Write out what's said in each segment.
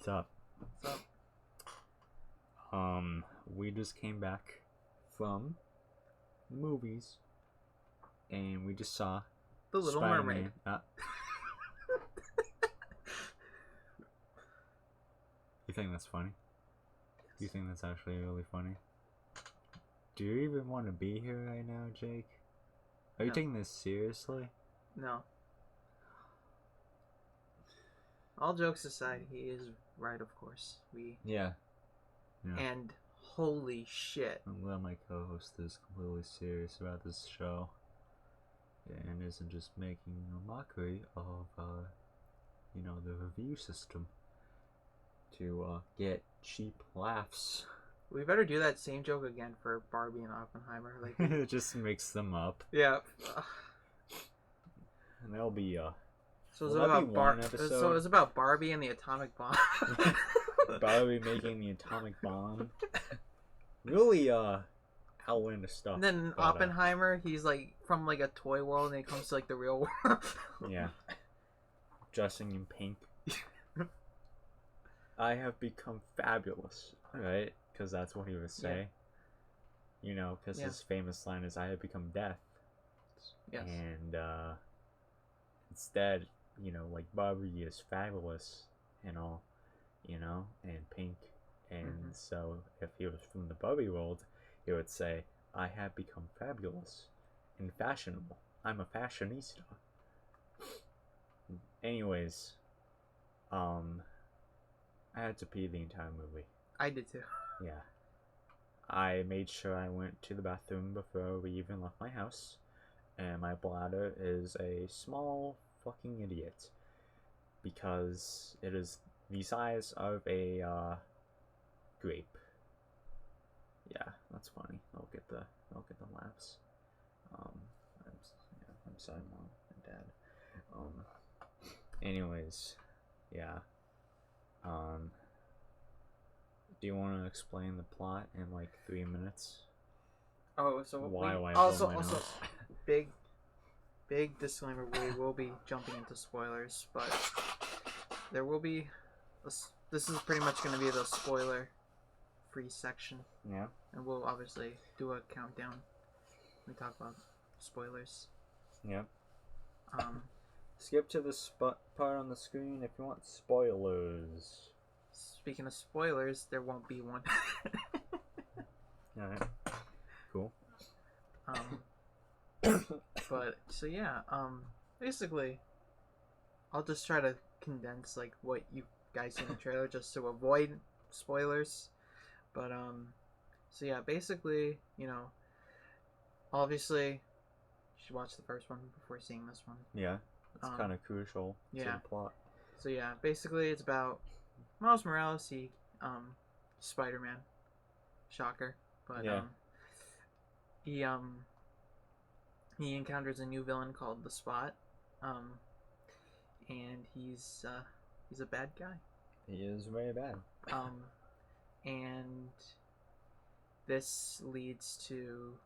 What's up? What's up? We just came back from the movies, and we just saw The Little Spider-Man. Mermaid. You think that's funny? Do you think that's actually really funny? Do you even want to be here right now, Jake? Are you No. taking this seriously? No. All jokes aside, he is right, of course. Yeah. And holy shit. I'm glad my co-host is completely serious about this show and isn't just making a mockery of, the review system to get cheap laughs. We better do that same joke again for Barbie and Oppenheimer. It just mix them up. Yeah. And that'll be So it's will that about be one episode? So it's about Barbie and the atomic bomb. Barbie making the atomic bomb. Really outlandish stuff. And then Oppenheimer, he's like from like a toy world, and he comes to like the real world. Yeah. Dressing in pink. I have become fabulous, right? Because that's what he would say. Yeah. You know, because his famous line is, "I have become death." Yes. And instead, like Barbie is fabulous and all, and pink. And so if he was from the Barbie world, he would say, "I have become fabulous and fashionable. I'm a fashionista." Anyways, I had to pee the entire movie. I did too. Yeah. I made sure I went to the bathroom before we even left my house. And my bladder is a small fucking idiot. Because it is the size of a grape. Yeah, that's funny. I'll get the laughs. I'm sorry, Mom and Dad. Anyways, yeah. Do you want to explain the plot in like 3 minutes? Oh, so why also big disclaimer: we will be jumping into spoilers, but there will be. This is pretty much going to be the spoiler-free section. Yeah. And we'll obviously do a countdown when we talk about spoilers. Yep. Skip to the part on the screen if you want spoilers. Speaking of spoilers, there won't be one. Alright. Cool. But so yeah, basically, I'll just try to condense like what you guys see in the trailer just to avoid spoilers. But so yeah, basically, obviously, you should watch the first one before seeing this one. Yeah. It's kind of crucial to the plot. So yeah, basically it's about Miles Morales, Spider-Man. Shocker. But he encounters a new villain called the Spot. And he's a bad guy. He is very bad. And this leads to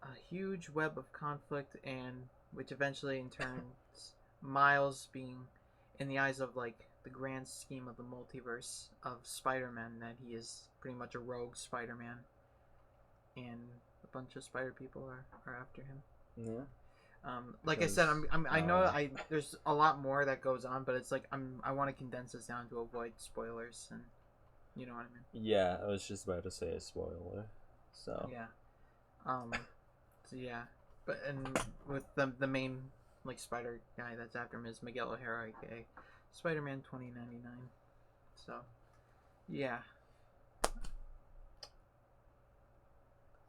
a huge web of conflict, and which eventually in turn Miles being, in the eyes of like the grand scheme of the multiverse of Spider-Man, that he is pretty much a rogue Spider-Man, and a bunch of Spider people are after him. Yeah. Like I said, I know there's a lot more that goes on, but it's like I want to condense this down to avoid spoilers, and you know what I mean. Yeah, I was just about to say a spoiler. So yeah. So yeah, but and with the main like Spider guy that's after him is Miguel O'Hara, aka Spider-Man 2099. So yeah.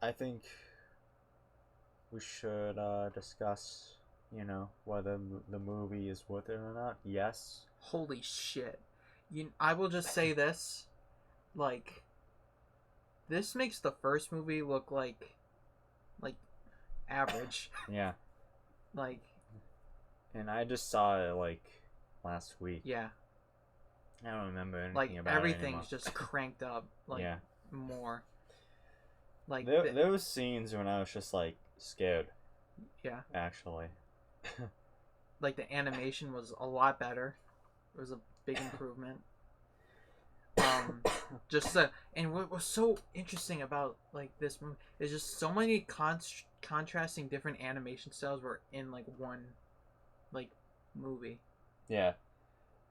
I think we should discuss, whether the movie is worth it or not. Yes. Holy shit. I will just say this. Like, this makes the first movie look like average. Yeah. Like. And I just saw it, like, last week. Yeah. I don't remember anything like, about it everything's just cranked up, like, more. Like, there was scenes when I was just, like, scared. Yeah. Actually. Like, the animation was a lot better. It was a big improvement. Um, just and what was so interesting about like this movie is just so many contrasting different animation styles were in like one like movie. Yeah.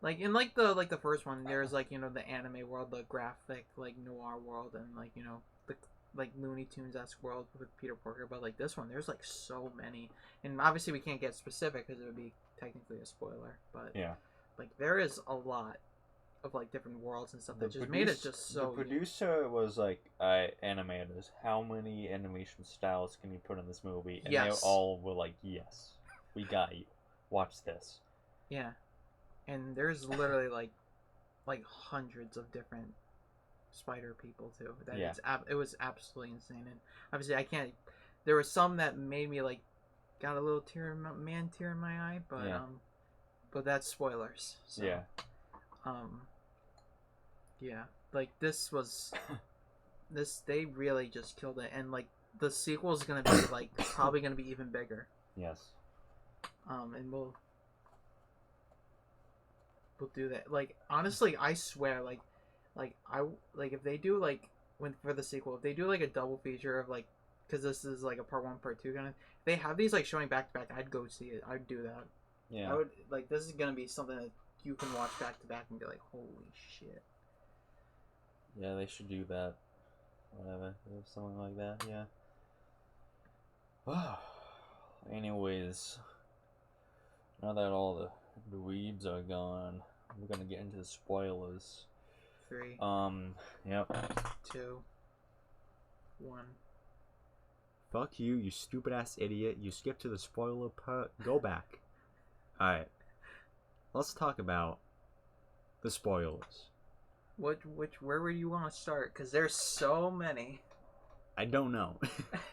Like in like the first one, there's like the anime world, the graphic like noir world, and like the like Looney Tunes esque world with Peter Porker. But like this one, there's like so many, and obviously we can't get specific because it would be technically a spoiler. But Yeah. like there is a lot of like different worlds and stuff that just made it just so. The producer was like, animators, how many animation styles can you put in this movie? And they all were like, yes, we got you. Watch this. Yeah, and there's literally like hundreds of different spider people too. That it was absolutely insane. And obviously I can't. There were some that made me like got a little tear in my eye, but that's spoilers. So, yeah, like this was they really just killed it, and like the sequel is gonna be like probably gonna be even bigger. Yes. And we'll do that. Like honestly, I swear, like if they do like for the sequel, if they do like a double feature of like, because this is like a part 1, part 2 kind of. If they have these like showing back to back, I'd go see it. I'd do that. Yeah. I would like this is gonna be something that you can watch back to back and be like, holy shit. Yeah, they should do that. Whatever, something like that. Yeah. Anyways, now that all the dweebs are gone, we're gonna get into the spoilers. 3. Yep. 2. 1. Fuck you, you stupid ass idiot. You skipped to the spoiler part. Go back. Alright. Let's talk about the spoilers. Where would you want to start? Because there's so many. I don't know.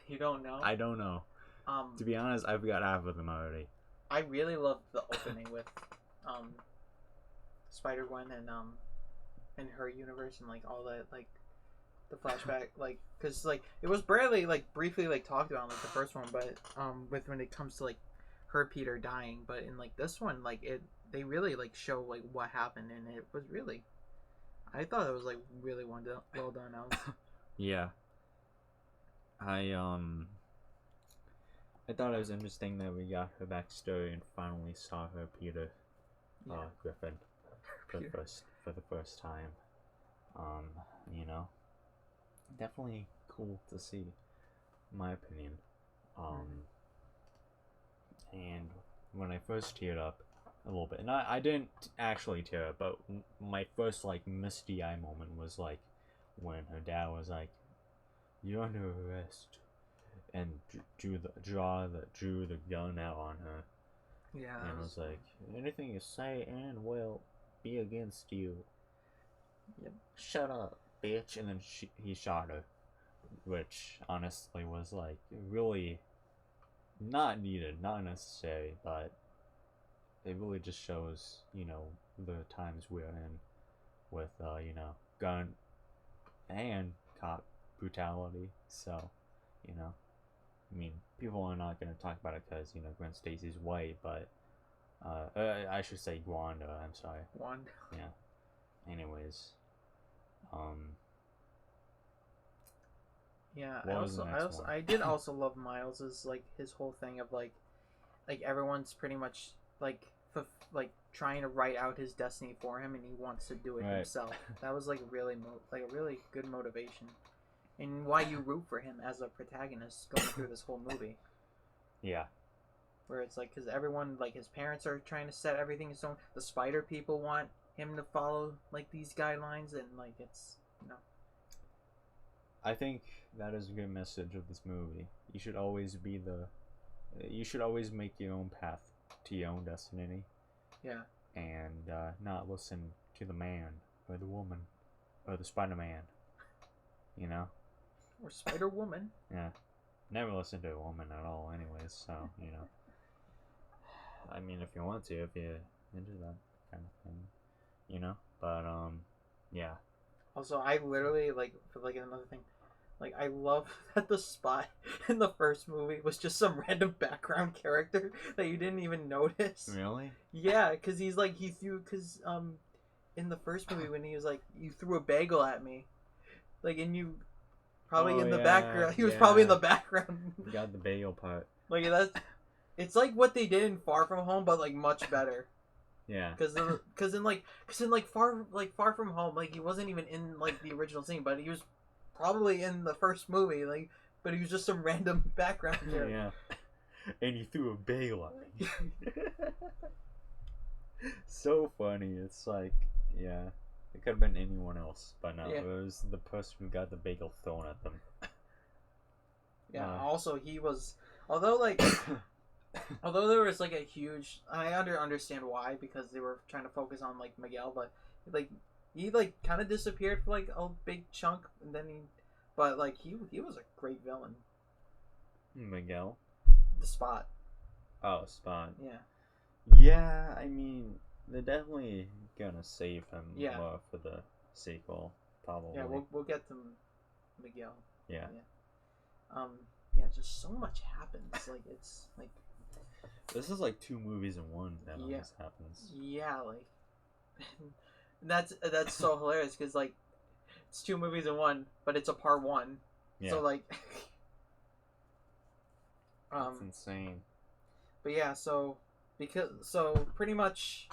You don't know? I don't know. To be honest, I've got half of them already. I really love the opening with Spider-Gwen and her universe and like all that, like the flashback, like because like it was barely like briefly like talked about in, like the first one, but with when it comes to like her Peter dying, but in like this one, like they really like show like what happened, and it was really, I thought it was like really well done. Yeah. I thought it was interesting that we got her backstory and finally saw her Peter Griffin for the first time. Definitely cool to see, in my opinion. And when I first teared up a little bit, and I didn't actually tear up, but my first like misty eye moment was like when her dad was like, "You're under arrest," and drew the gun out on her. Yeah. And was like, "Anything you say and will be against you." Yep. Shut up, bitch. And then he shot her, which honestly was like really not needed, not necessary, but it really just shows, the times we're in with, gun and cop brutality. So, I mean, people are not going to talk about it because, Gwen Stacy's white, but, I should say Wanda, I'm sorry. Wanda. Yeah. Anyways. Yeah, I did also love Miles's like his whole thing of like everyone's pretty much like trying to write out his destiny for him, and he wants to do it himself. That was like really a really good motivation, and why you root for him as a protagonist going through this whole movie. Yeah. Where it's like, because everyone, like his parents are trying to set everything in stone. The spider people want him to follow like these guidelines, and like it's I think that is a good message of this movie. You should always make your own path to your own destiny. Yeah. And not listen to the man or the woman or the Spider-Man. Or Spider-Woman. Yeah. Never listen to a woman at all anyways, so, I mean, if you want to, if you're into that kind of thing, but, yeah. Also, I literally, like, for, like, another thing, like, I love that the spy in the first movie was just some random background character that you didn't even notice. Really? Yeah, because he's, like, in the first movie when he was like, you threw a bagel at me, like, and you probably Oh, in the yeah, background. He was probably in yeah. the background. You got the bagel part. Like that's, it's like what they did in Far From Home, but like much better. Yeah. Because in Far From Home, like he wasn't even in like the original scene, but he was probably in the first movie, like, but he was just some random background character. Yeah. And you threw a bagel at me. So funny. It's like, yeah, it could have been anyone else, but no, Yeah. it was the person who got the bagel thrown at them. Yeah. Also, he was, although like, although there was like a huge, I understand why, because they were trying to focus on like Miguel, but like he like kind of disappeared for like a big chunk, and then but like he was a great villain. Miguel? The Spot. Oh, Spawn. Yeah. Yeah, I mean, they're definitely gonna save him more for the sequel, probably. Yeah, we'll get to Miguel. Yeah. Yeah, just so much happens. Like it's like this is like 2 movies in one that always happens. Yeah, like that's so hilarious because like it's 2 movies in one, but it's a part 1. Yeah. So like, that's insane. But yeah, so pretty much,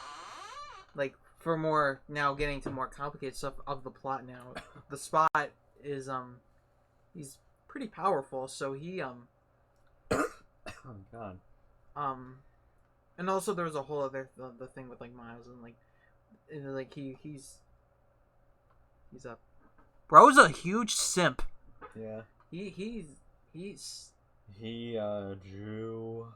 like for more now getting to more complicated stuff of the plot now, the Spot is he's pretty powerful, so he oh god. And also there was a whole other the thing with like Miles and like he's a bro's a huge simp. Yeah. He drew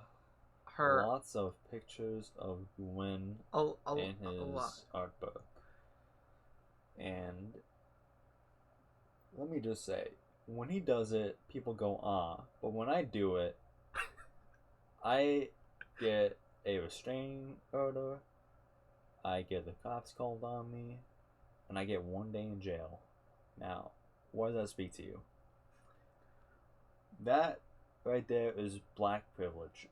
lots of pictures of Gwen in his art book. And let me just say, when he does it, people go, ah. But when I do it, I get a restraining order, I get the cops called on me, and I get 1 day in jail. Now, what does that speak to you? That right there is black privilege.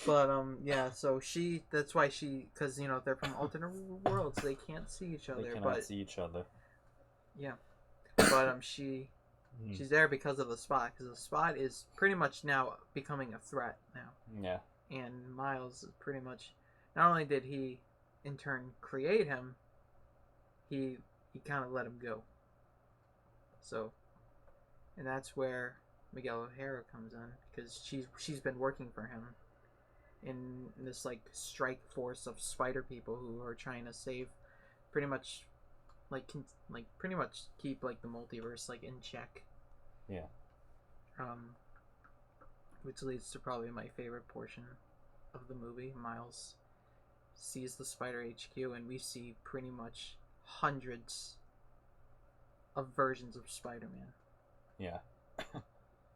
But yeah, so that's why because you know they're from alternate worlds, they can't see each other. They cannot see each other. Yeah, but she's there because of the Spot, because the Spot is pretty much now becoming a threat now. Yeah. And Miles pretty much, not only did he in turn create him, he kind of let him go. So, and that's where Miguel O'Hara comes in, because she's been working for him in this like strike force of spider people who are trying to save, pretty much, pretty much keep like the multiverse like in check. Yeah. Which leads to probably my favorite portion of the movie. Miles sees the Spider HQ, and we see pretty much hundreds of versions of Spider-Man. Yeah.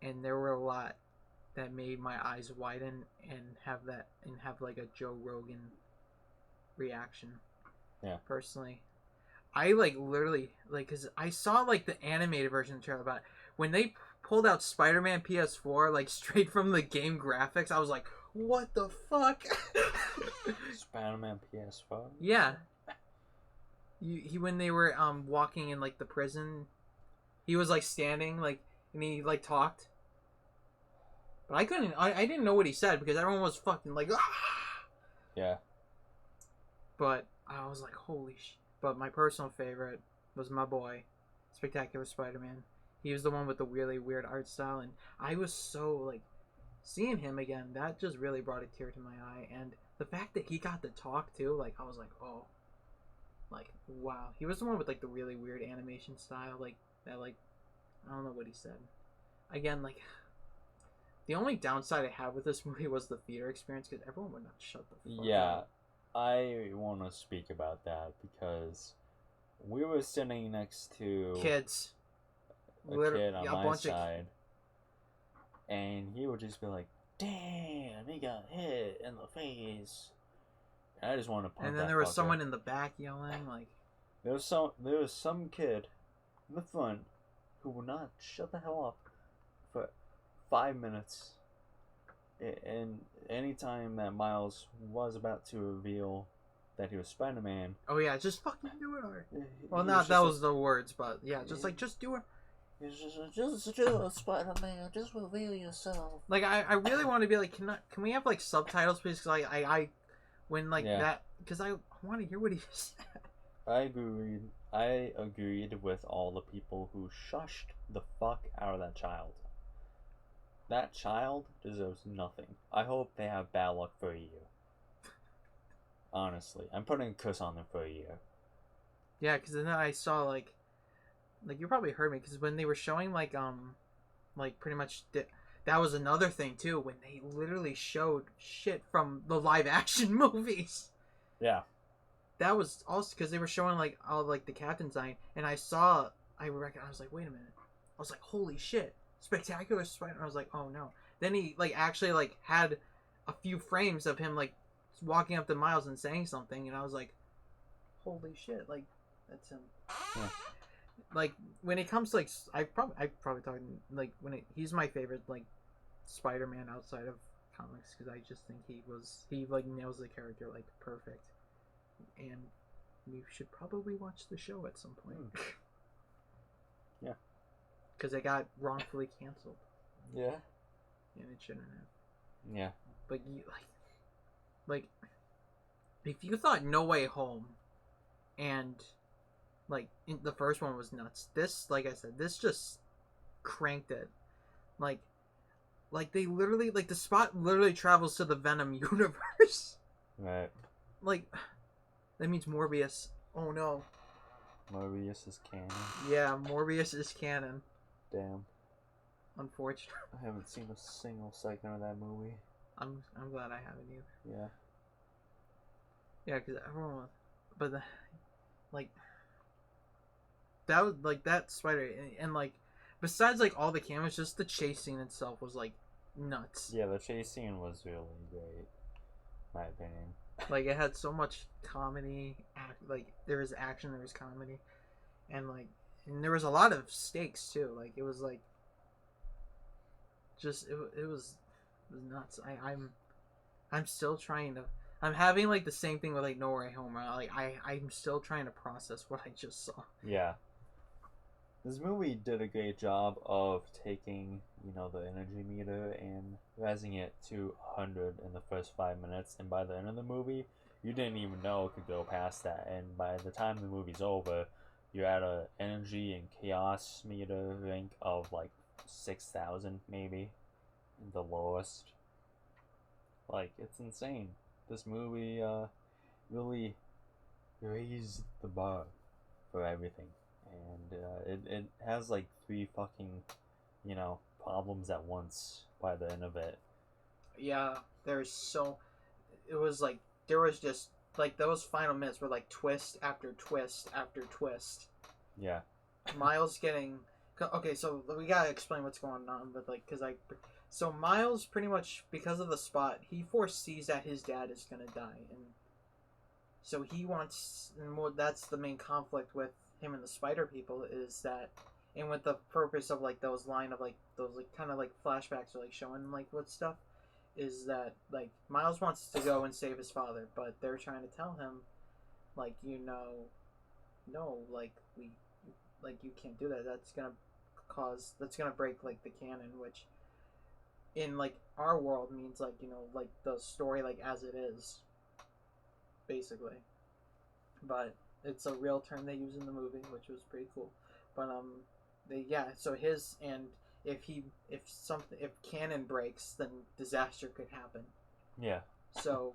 And there were a lot that made my eyes widen and have like a Joe Rogan reaction. Yeah. Personally, I like literally like, because I saw like the animated version of the trailer, but when they pulled out Spider-Man PS4 like straight from the game graphics, I was like, what the fuck? Spider-Man PS4? Yeah. He when they were walking in like the prison, he was like standing like, and he like talked. But I didn't know what he said because everyone was fucking like, ah! Yeah. But I was like, holy shit. But my personal favorite was my boy, Spectacular Spider-Man. He was the one with the really weird art style, and I was so like, seeing him again, that just really brought a tear to my eye. And the fact that he got to talk too, like, I was like, oh, like, wow. He was the one with like the really weird animation style, like that, like, I don't know what he said. Again, like, the only downside I had with this movie was the theater experience, because everyone would not shut the fuck up. I want to speak about that because we were sitting next to kids, a kid on my side, and he would just be like, "Damn, he got hit in the face." And I just want to punch. And then there was someone in the back yelling, like, there was some kid in the front who would not shut the hell up for 5 minutes. and anytime that Miles was about to reveal that he was Spider-Man, Oh yeah, just fucking do it already. Well, he not was that just was the words, but yeah, just like just do it. just do it, Spider-Man. Just reveal yourself. Like I really want to be like, can we have like subtitles, please? Because I when like Yeah. that, because I want to hear what he said. I agreed with all the people who shushed the fuck out of that child. That child deserves nothing. I hope they have bad luck for a year. Honestly, I'm putting a curse on them for a year. Yeah, because then I saw like you probably heard me because when they were showing like pretty much that was another thing too when they literally showed shit from the live action movies. Yeah. That was also because they were showing like all like the captain design, and I was like, wait a minute, I was like, holy shit, Spectacular Spider. I was like, oh no. Then he like actually like had a few frames of him like walking up to Miles and saying something, and I was like, holy shit, like that's him. Yeah. Like when it comes to like I probably talking like he's my favorite like Spider-Man outside of comics because I just think he like nails the character like perfect, and we should probably watch the show at some point. Yeah. Because it got wrongfully canceled. Yeah. And it shouldn't have. Yeah. But you like if you thought No Way Home and like the first one was nuts, this like I said, this just cranked it. Like they literally like the Spot literally travels to the Venom universe. Right. Like that means Morbius. Oh no. Morbius is canon. Yeah, Morbius is canon. Damn. Unfortunately. I haven't seen a single second of that movie. I'm glad I haven't either. Yeah. Yeah, because everyone was, but like that was like that spider and like besides like all the cameras, just the chase scene itself was like nuts. Yeah, the chase scene was really great, my opinion. Like it had so much comedy, like there was action, there was comedy, and like there was a lot of stakes too. Like it was like just it was nuts. I'm still trying to. I'm having like the same thing with like No Way Home. Like I'm still trying to process what I just saw. Yeah. This movie did a great job of taking, the energy meter and raising it to 100 in the first 5 minutes, and by the end of the movie, you didn't even know it could go past that. And by the time the movie's over, you're at a energy and chaos meter rank of like 6,000 maybe, the lowest. Like, it's insane. This movie really raised the bar for everything. And it has like 3 fucking, problems at once by the end of it. Yeah, it was like there was just like those final minutes were like twist after twist after twist. Yeah. Miles getting okay, so we gotta explain what's going on, but like so Miles pretty much because of the Spot, he foresees that his dad is gonna die, and so he wants, and more that's the main conflict with him and the Spider People is that, and with the purpose of like those line of like those like kind of like flashbacks or like showing like what stuff is that like Miles wants to go and save his father, but they're trying to tell him like no, like you can't do that. That's gonna break like the canon, which in like our world means like like the story like as it is, basically. But it's a real term they use in the movie, which was pretty cool. But so his and if canon breaks, then disaster could happen. Yeah. So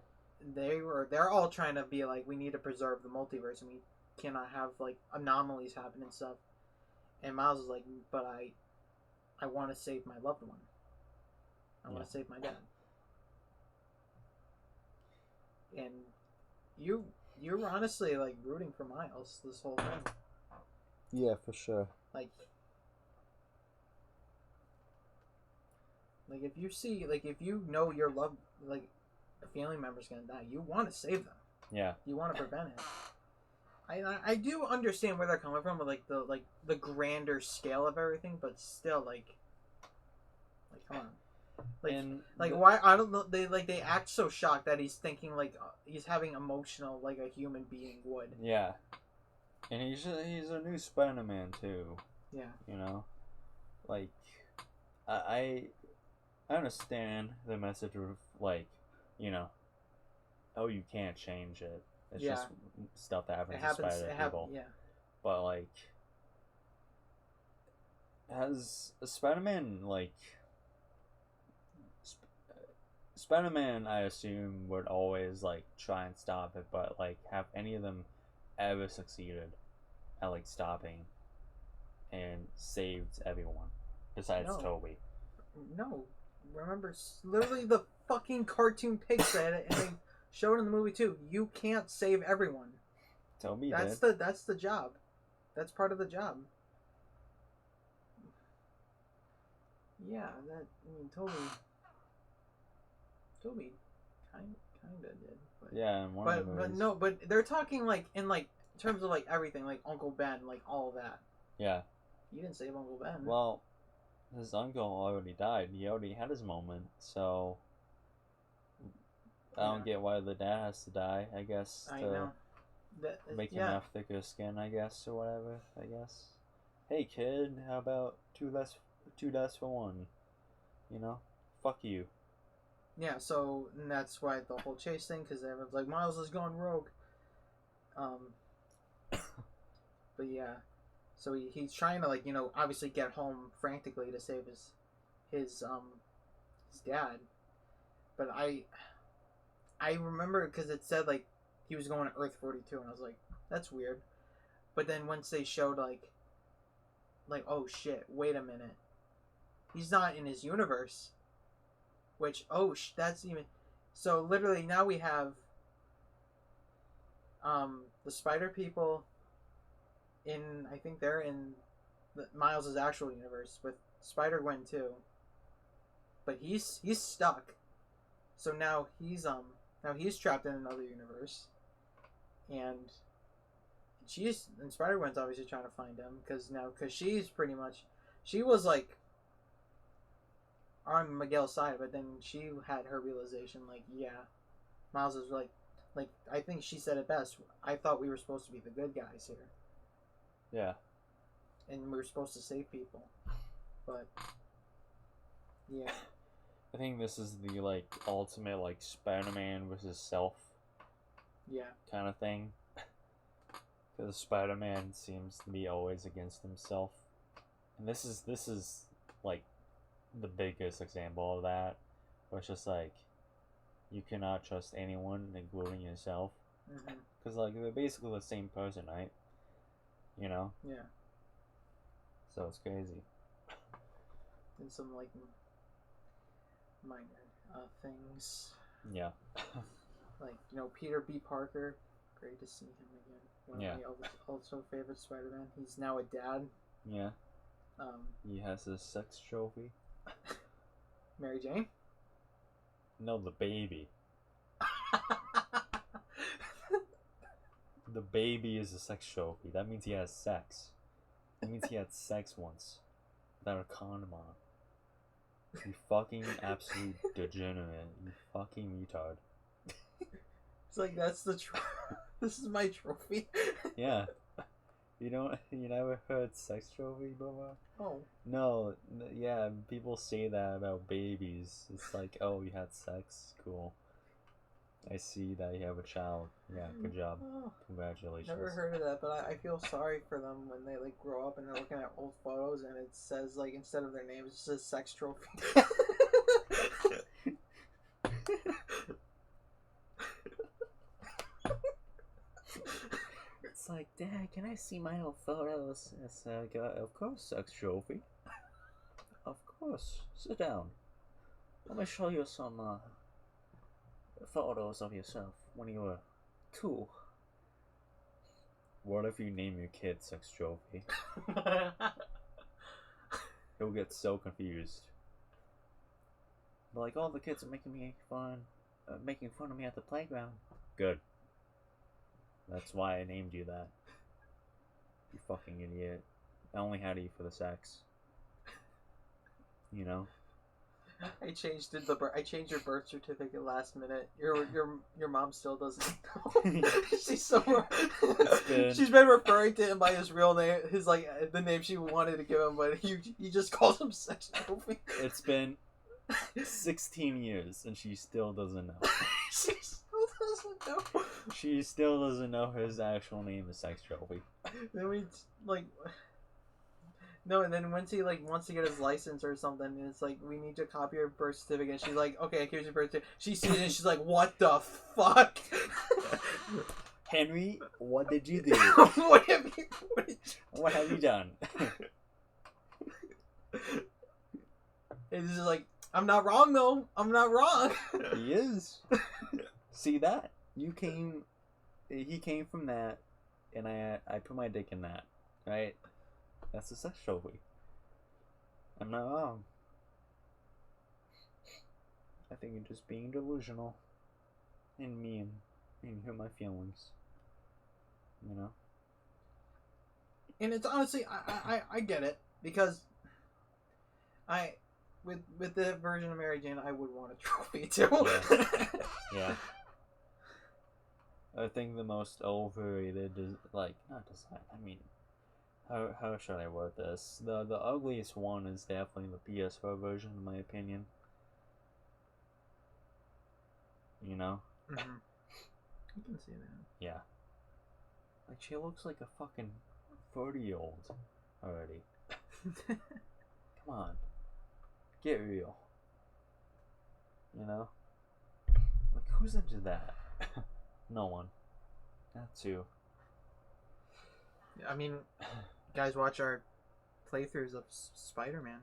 they're all trying to be like, we need to preserve the multiverse and we cannot have like anomalies happen and stuff. And Miles is like, but I want to save my loved one. I want to save my dad. And you're honestly like rooting for Miles this whole thing. Yeah, for sure. Like if you see if you know your love like a family member's gonna die, you want to save them. Yeah. You want to prevent it. I do understand where they're coming from with the grander scale of everything, but still like come on. Why I don't know, they act so shocked that he's thinking like he's having emotional like a human being would. Yeah, and he's a new Spider-Man too. Yeah, you know, like I understand the message of like, oh, you can't change it. It's just stuff that happens to Spider people. Yeah. But like, has Spider-Man like Spider-Man, I assume, would always like try and stop it, but like, have any of them ever succeeded at like stopping and saved everyone besides Toby? No, remember, literally the fucking cartoon pig said it, and they showed it in the movie too. You can't save everyone. Toby that's did. That's the job. That's part of the job. Yeah, Toby kinda did. But, yeah, in one of the movies. But they're talking like in like terms of like everything, like Uncle Ben, like all of that. Yeah. You didn't save Uncle Ben. Well, his uncle already died. He already had his moment, so I don't get why the dad has to die. I guess to make him have thicker skin, I guess, or whatever. I guess. Hey kid, how about two deaths for one? Fuck you. Yeah, so and that's why the whole chase thing, because everyone's like, Miles has gone rogue. But yeah, so he's trying to like obviously get home frantically to save his dad. But I remember because it said like he was going to Earth 42, and I was like, that's weird. But then once they showed like oh shit, wait a minute, he's not in his universe. Which that's even so literally now we have the Spider people in I think they're in Miles' actual universe with Spider-Gwen too. But he's stuck. So now he's trapped in another universe. And Spider-Gwen's obviously trying to find him because she's pretty much she was like on Miguel's side, but then she had her realization like, yeah, Miles is like I think she said it best. I thought we were supposed to be the good guys here. Yeah. And we were supposed to save people. But yeah. I think this is the like ultimate like Spider-Man versus self. Yeah. Kind of thing. Because Spider-Man seems to be always against himself. And this is like the biggest example of that. Where it's just like you cannot trust anyone, including yourself. Because like they're basically the same person, right? Yeah. So it's crazy. And some like minor things. Yeah. Like Peter B. Parker, great to see him again. One of my also favorite Spider-Man. He's now a dad. Yeah. He has a sex trophy. Mary Jane? No, the baby. The baby is a sex trophy. That means he has sex. That means he had sex once. Without a condom on. You fucking absolute degenerate. You fucking retard. It's like, that's the this is my trophy. Yeah. You never heard sex trophy before? Oh. No, yeah, people say that about babies. It's like, oh, you had sex? Cool. I see that you have a child. Yeah, good job. Oh, congratulations. Never heard of that, but I feel sorry for them when they like grow up and they're looking at old photos and it says like instead of their name it says sex trophy. It's like, Dad, can I see my old photos? It's like, of course, sex trophy. Of course. Sit down. Let me show you some photos of yourself when you were 2. What if you name your kid sex trophy? He'll get so confused. But like, oh, the kids are making fun of me at the playground. Good. That's why I named you that. You fucking idiot. I only had you for the sex. I changed your birth certificate last minute. Your mom still doesn't know. She's so she's been referring to him by his real name, his like the name she wanted to give him, but he just calls him sex trophy. It's been 16 years and she still doesn't know. She still doesn't know. She still doesn't know his actual name is Sex Trophy. Then we like. No, and then once he like wants to get his license or something, and it's like we need to copy your birth certificate. And she's like, "Okay, here's your birth certificate." She sees it and she's like, "What the fuck?" Henry, what did you do? What have you done? It's just like, I'm not wrong though. I'm not wrong. He is. See that? He came from that, and I put my dick in that, right? That's a sex trophy. I'm not wrong. I think you're just being delusional and mean and hurt my feelings. You know? And it's honestly, I get it, because with the version of Mary Jane, I would want a trophy too. Yeah. I think the most overrated is not design. I mean, how should I word this? The ugliest one is definitely the PS4 version, in my opinion. You know? Mm-hmm. I can see that. Yeah. Like, she looks like a fucking 40-year-old already. Come on. Get real. You know? Like, who's into that? No one. Not too. I mean, guys, watch our playthroughs of Spider-Man.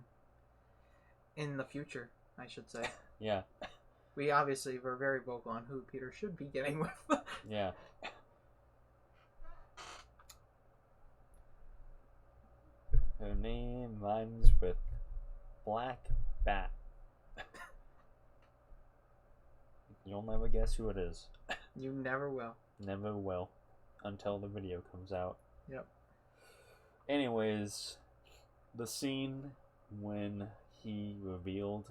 In the future, I should say. Yeah. We obviously were very vocal on who Peter should be getting with. Yeah. Her name rhymes with Black Bat. You'll never guess who it is. You never will. Never will. Until the video comes out. Yep. Anyways, the scene when he revealed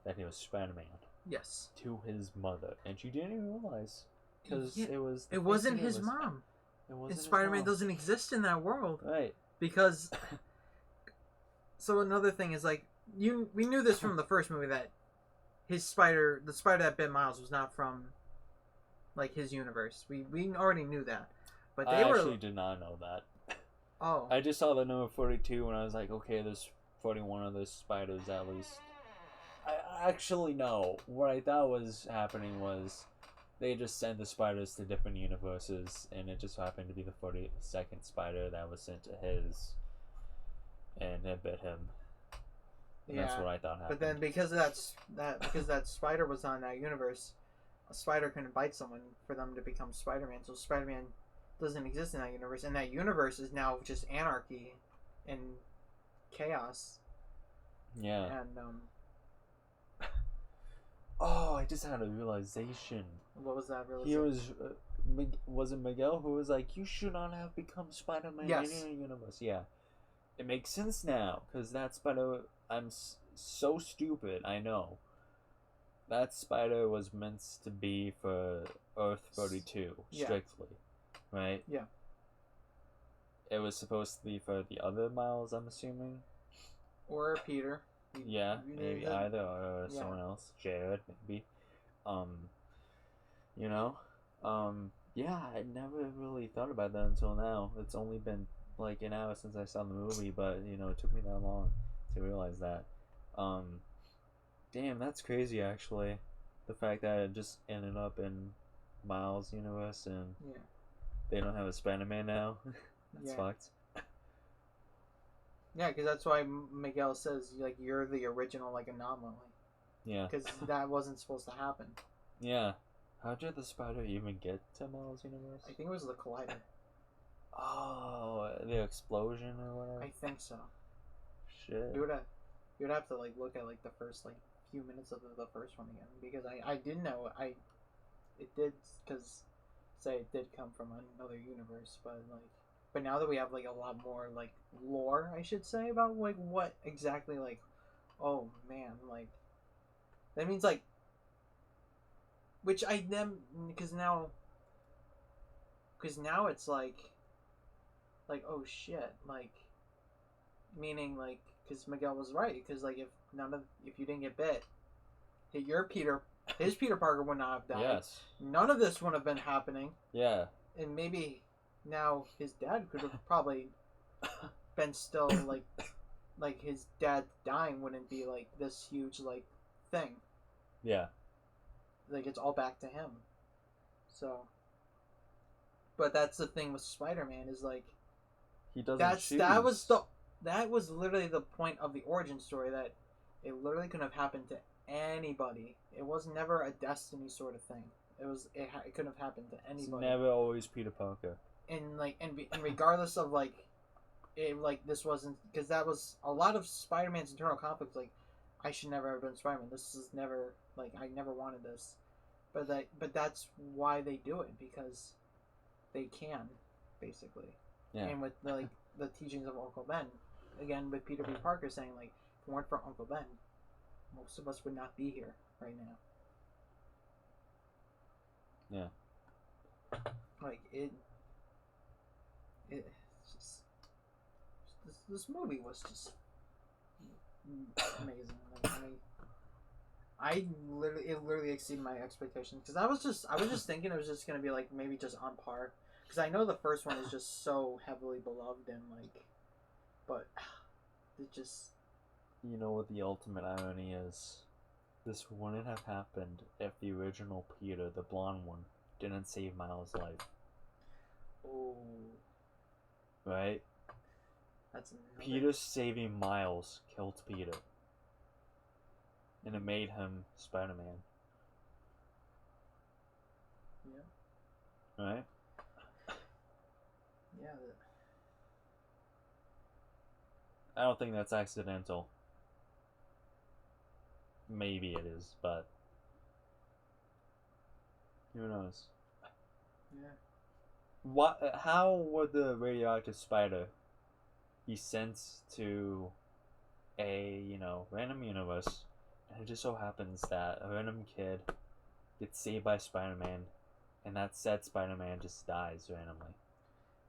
that he was Spider-Man. Yes. To his mother. And she didn't even realize. Because it wasn't his mom. And Spider-Man doesn't exist in that world. Right. Because... So another thing is, like, we knew this from the first movie, that the spider that bit Miles was not from, like, his universe. We already knew that. But they actually did not know that. Oh. I just saw the number 42 and I was like, okay, there's 41 of those spiders at least. I actually no. What I thought was happening was they just sent the spiders to different universes, and it just happened to be the 42nd spider that was sent to his, and it bit him. And that's what I thought happened. But then because that spider was on that universe, a spider couldn't bite someone for them to become Spider-Man. So Spider-Man doesn't exist in that universe, and that universe is now just anarchy and chaos. Yeah. And oh, I just had a realization. What was that realization? Was it Miguel who was like, you should not have become Spider-Man in your universe? Yeah. It makes sense now, because that spider, I'm so stupid, I know. That spider was meant to be for Earth 32, strictly, right? Yeah. It was supposed to be for the other Miles, I'm assuming? Or Peter. Yeah, maybe either, or someone else. Jared, maybe. You know? Yeah, I never really thought about that until now. It's only been like an hour since I saw the movie, but you know, it took me that long to realize that. Damn, that's crazy actually. The fact that it just ended up in Miles' universe and they don't have a Spider-Man now. That's fucked. Yeah, because that's why Miguel says, like, you're the original, like, anomaly. Yeah. Because that wasn't supposed to happen. Yeah. How did the spider even get to Miles' universe? I think it was the collider. Oh, the explosion or whatever? I think so. Shit. You would have to, like, look at, like, the first, like, few minutes of the first one again. Because I did know, it did, because, say, it did come from another universe, but, like, but now that we have, like, a lot more, like, lore, I should say, about, like, what exactly, like, oh, man, like, That means like, which I then because now it's like oh shit, like meaning like because Miguel was right, because like if you didn't get bit, his Peter Parker would not have died. Yes. None of this would have been happening. Yeah. And maybe now his dad could have probably been still like his dad dying wouldn't be like this huge like thing. Yeah. Like it's all back to him. So, but that's the thing with Spider-Man is like he doesn't choose. That was literally the point of the origin story, that it literally couldn't have happened to anybody. It was never a destiny sort of thing. It couldn't have happened to anybody. It's never always Peter Parker. And like and regardless of like it, like this wasn't, because that was a lot of Spider-Man's internal conflict. Like, I should never have been Spider-Man. This is never like I never wanted this, but that's why they do it, because they can, basically. Yeah. And with the teachings of Uncle Ben, again with Peter B. Parker saying like, if it weren't for Uncle Ben, most of us would not be here right now. Yeah. Like it's just this movie was just amazing. Like, it literally exceeded my expectations, because I was just thinking it was just gonna be like maybe just on par, because I know the first one is just so heavily beloved and like, but it just. You know what the ultimate irony is? This wouldn't have happened if the original Peter, the blonde one, didn't save Miles' life. Oh. Right? That's another... Peter saving Miles killed Peter. And it made him Spider-Man. Yeah. Right? Yeah. I don't think that's accidental. Maybe it is, but who knows? Yeah. What? How would the radioactive spider be sent to a random universe, and it just so happens that a random kid gets saved by Spider-Man, and that said Spider-Man just dies randomly?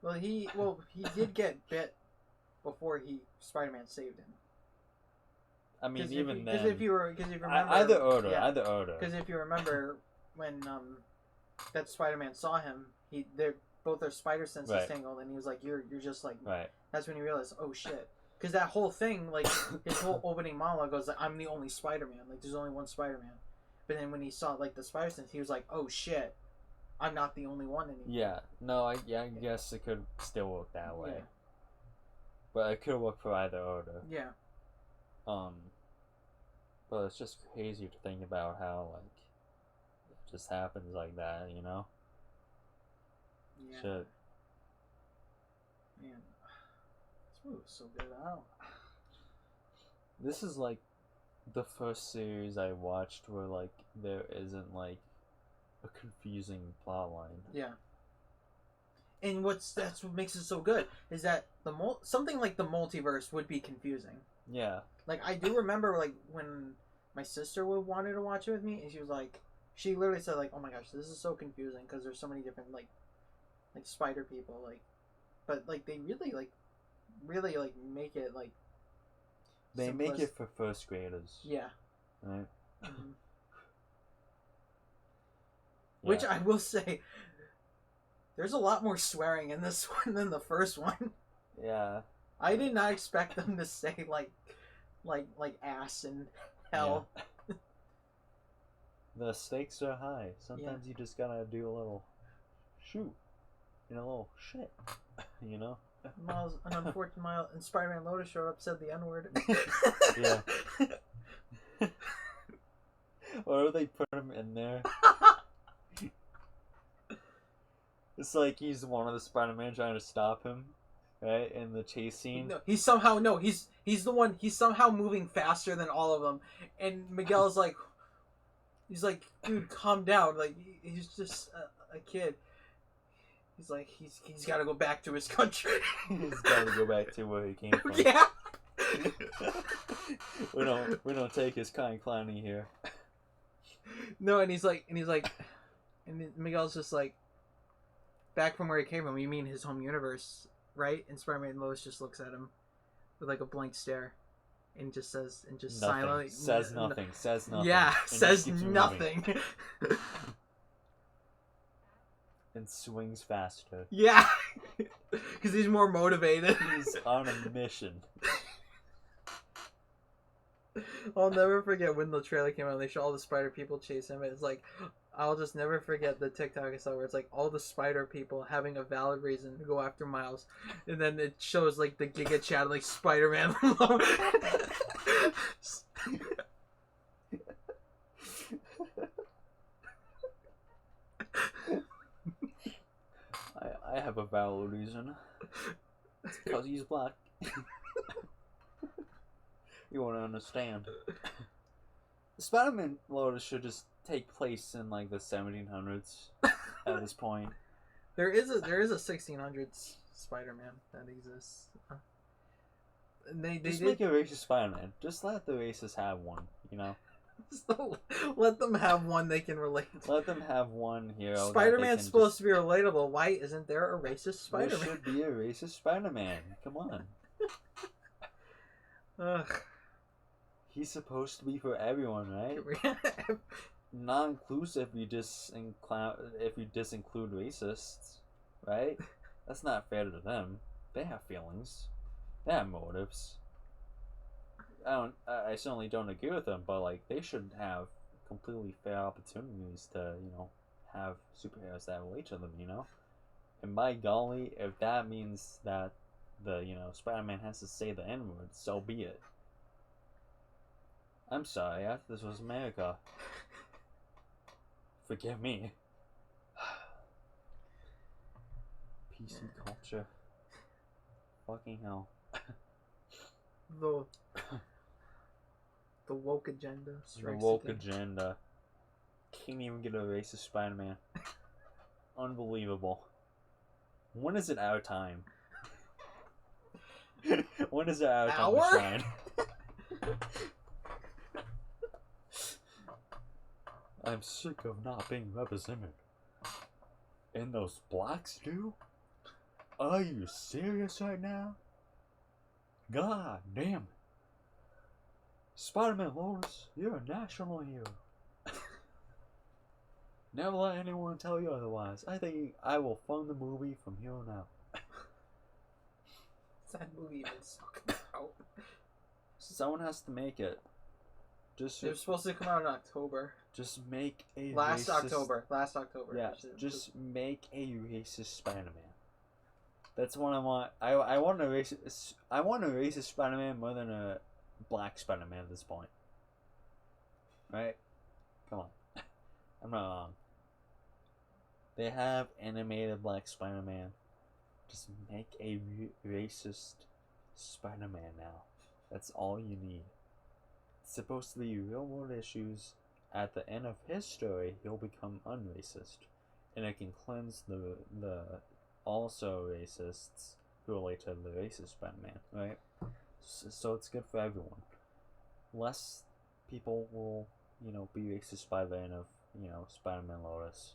Well, he did get bit before Spider-Man saved him. I mean, even then. Because if you remember, either order. Because if you remember, when that Spider-Man saw him, both their spider senses tangled, and he was like, "You're just like." Right. That's when he realized, oh shit, because that whole thing, like his whole opening monologue was like, "I'm the only Spider-Man. Like, there's only one Spider-Man." But then when he saw like the spider sense, he was like, "Oh shit, I'm not the only one anymore." Yeah. No. I guess it could still work that way. Yeah. But it could work for either order. Yeah. But it's just crazy to think about how, like, it just happens like that, you know? Yeah. Shit. Man, this movie was so good. This is, like, the first series I watched where, like, there isn't, like, a confusing plot line. Yeah. And that's what makes it so good, is that something like the multiverse would be confusing. Yeah. Like, I do remember, like, when my sister wanted to watch it with me, and she was like, she literally said, like, "Oh my gosh, this is so confusing, because there's so many different, like spider people, like," but, like, they really make it, like, they make it for first graders. Yeah. Right? Mm-hmm. Yeah. Which I will say, there's a lot more swearing in this one than the first one. Yeah. I did not expect them to say like ass and hell. Yeah. The stakes are high. Sometimes you just gotta do a little shoot, a little shit, you know. Miles, an unfortunate Miles, and Spider-Man Lotus showed up, said the N-word. Yeah. Or do they put him in there? It's like he's one of the Spider-Man trying to stop him. Right, in the chase scene. No, he's the one. He's somehow moving faster than all of them, and Miguel's like, he's like, dude, calm down. Like, he's just a kid. He's like, he's got to go back to his country. He's got to go back to where he came from. Yeah. we don't take his kind clowny here. No, and and Miguel's just like, back from where he came from. You mean his home universe, right? And Spider-Man Lois just looks at him with like a blank stare, and just says, and just Nothing. silently Says nothing. Says nothing. Yeah, and says just keeps nothing. And swings faster. Yeah, because he's more motivated. He's on a mission. I'll never forget when the trailer came out. They show all the spider people chase him. It's like, I'll just never forget the TikTok I saw where it's like all the spider people having a valid reason to go after Miles, and then it shows like the Giga Chat like Spider-Man. I have a valid reason. It's because he's black. You want to understand. Spider-Man Lotus should just take place in like the 1700s at this point. There is a 1600s Spider-Man that exists. They just did make a racist Spider-Man. Just let the racists have one, you know? So, let them have one they can relate to. Let them have one hero. Spider-Man's supposed to be relatable. Why isn't there a racist Spider-Man? There should be a racist Spider-Man. Come on. Ugh. He's supposed to be for everyone, right? Not inclusive if you disinclude racists, right? That's not fair to them. They have feelings. They have motives. I certainly don't agree with them, but like they should have completely fair opportunities to, you know, have superheroes that relate to them, you know? And by golly, if that means that the, you know, Spider-Man has to say the N-word, so be it. I'm sorry, I thought this was America. Forgive me. PC culture. Fucking hell. The woke agenda strikes The woke again. agenda. Can't even get a racist Spider-Man. Unbelievable. When is it our time? When is it our time to shine? I'm sick of not being represented. And those blacks do? Are you serious right now? God damn it. Spider-Man Lotus, you're a national hero. Never let anyone tell you otherwise. I think I will fund the movie from here on out. What's that movie even talking about? Someone has to make it. It was supposed to come out in October. Just make a Last racist... October. Yeah, just make a racist Spider-Man. That's what I want. I want a racist Spider-Man more than a black Spider-Man at this point. Right? Come on. I'm not wrong. They have animated black Spider-Man. Just make a racist Spider-Man now. That's all you need. It's supposed to be real world issues. At the end of his story, he'll become unracist. And it can cleanse the also racists who relate to the racist Spider-Man, right? So it's good for everyone. Less people will, you know, be racist by the end of, you know, Spider-Man Lotus.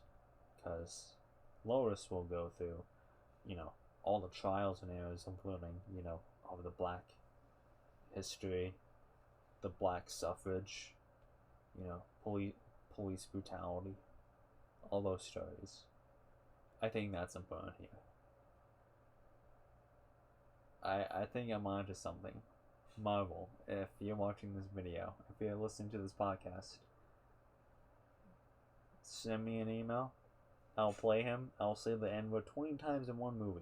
Because Lotus will go through, you know, all the trials and errors, including, you know, all the black history, the black suffrage, you know, police brutality, all those stories. I think that's important here. I think I'm onto something. Marvel, if you're watching this video, if you're listening to this podcast, send me an email. I'll play him. I'll say the N-word 20 times in one movie.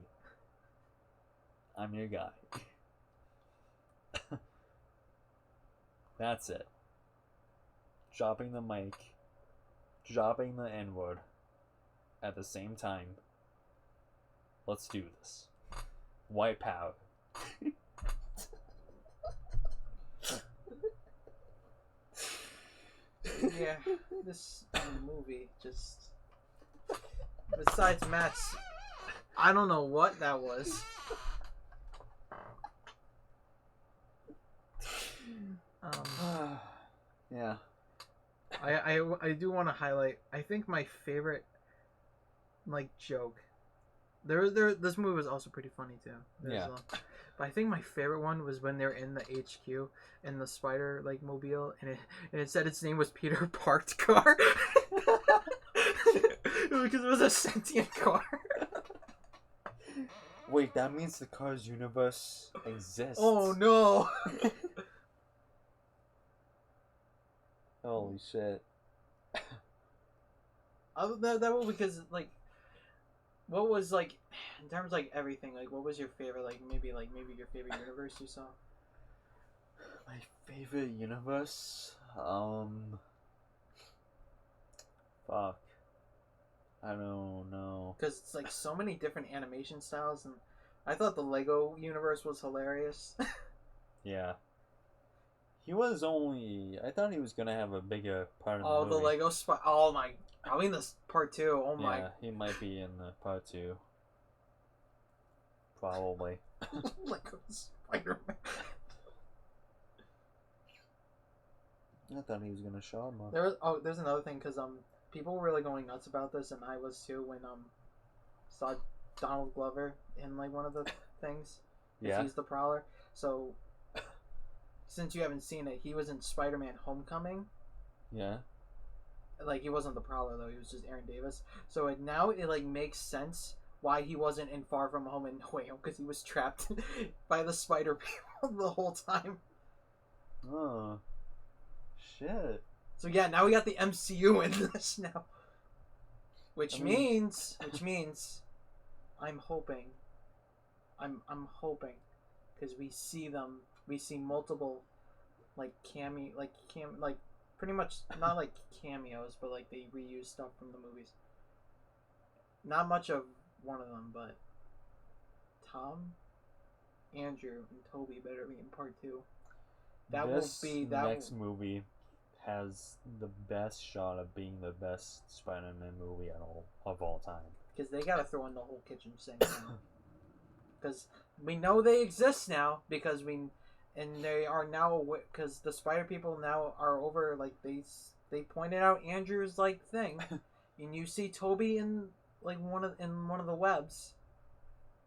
I'm your guy. That's it. Dropping the mic, dropping the N-word at the same time. Let's do this. White power. Yeah, this movie just... Besides Matt's... I don't know what that was. Yeah. I do want to highlight. I think my favorite like joke. This movie was also pretty funny too. Yeah. But I think my favorite one was when they're in the HQ in the spider like mobile, and it said its name was Peter Parked Car because it was a sentient car. Wait, that means the Cars universe exists. Oh no! Holy shit. That was because like, what was like, in terms of, like everything, like what was your favorite maybe your favorite universe you saw? My favorite universe? Fuck. I don't know. Because it's like so many different animation styles, and I thought the Lego universe was hilarious. Yeah. He was only. I thought he was gonna have a bigger part in the movie. The Lego Oh my. I mean, this part 2. Oh my. Yeah, he might be in the part 2. Probably. Lego Spider-Man. I thought he was gonna show him up. There's another thing, because people were really going nuts about this, and I was too, when saw Donald Glover in like one of the things. Yeah. He's the Prowler. So since you haven't seen it, he was in Spider-Man: Homecoming. Yeah. Like, he wasn't the Prowler though; he was just Aaron Davis. So now it like makes sense why he wasn't in Far From Home and No Way Home, because he was trapped by the Spider People the whole time. Oh. Shit. So yeah, now we got the MCU in this now. Which means I'm hoping because we see multiple like pretty much not like cameos, but like they reuse stuff from the movies. Not much of one of them, but Tom, Andrew, and Toby better be in part 2. This next movie has the best shot of being the best Spider-Man movie of all time. Because they gotta throw in the whole kitchen sink. Because we know they exist now, because they are now, because the Spider People now are over, like they pointed out Andrew's like thing, and you see Toby in like one of the webs.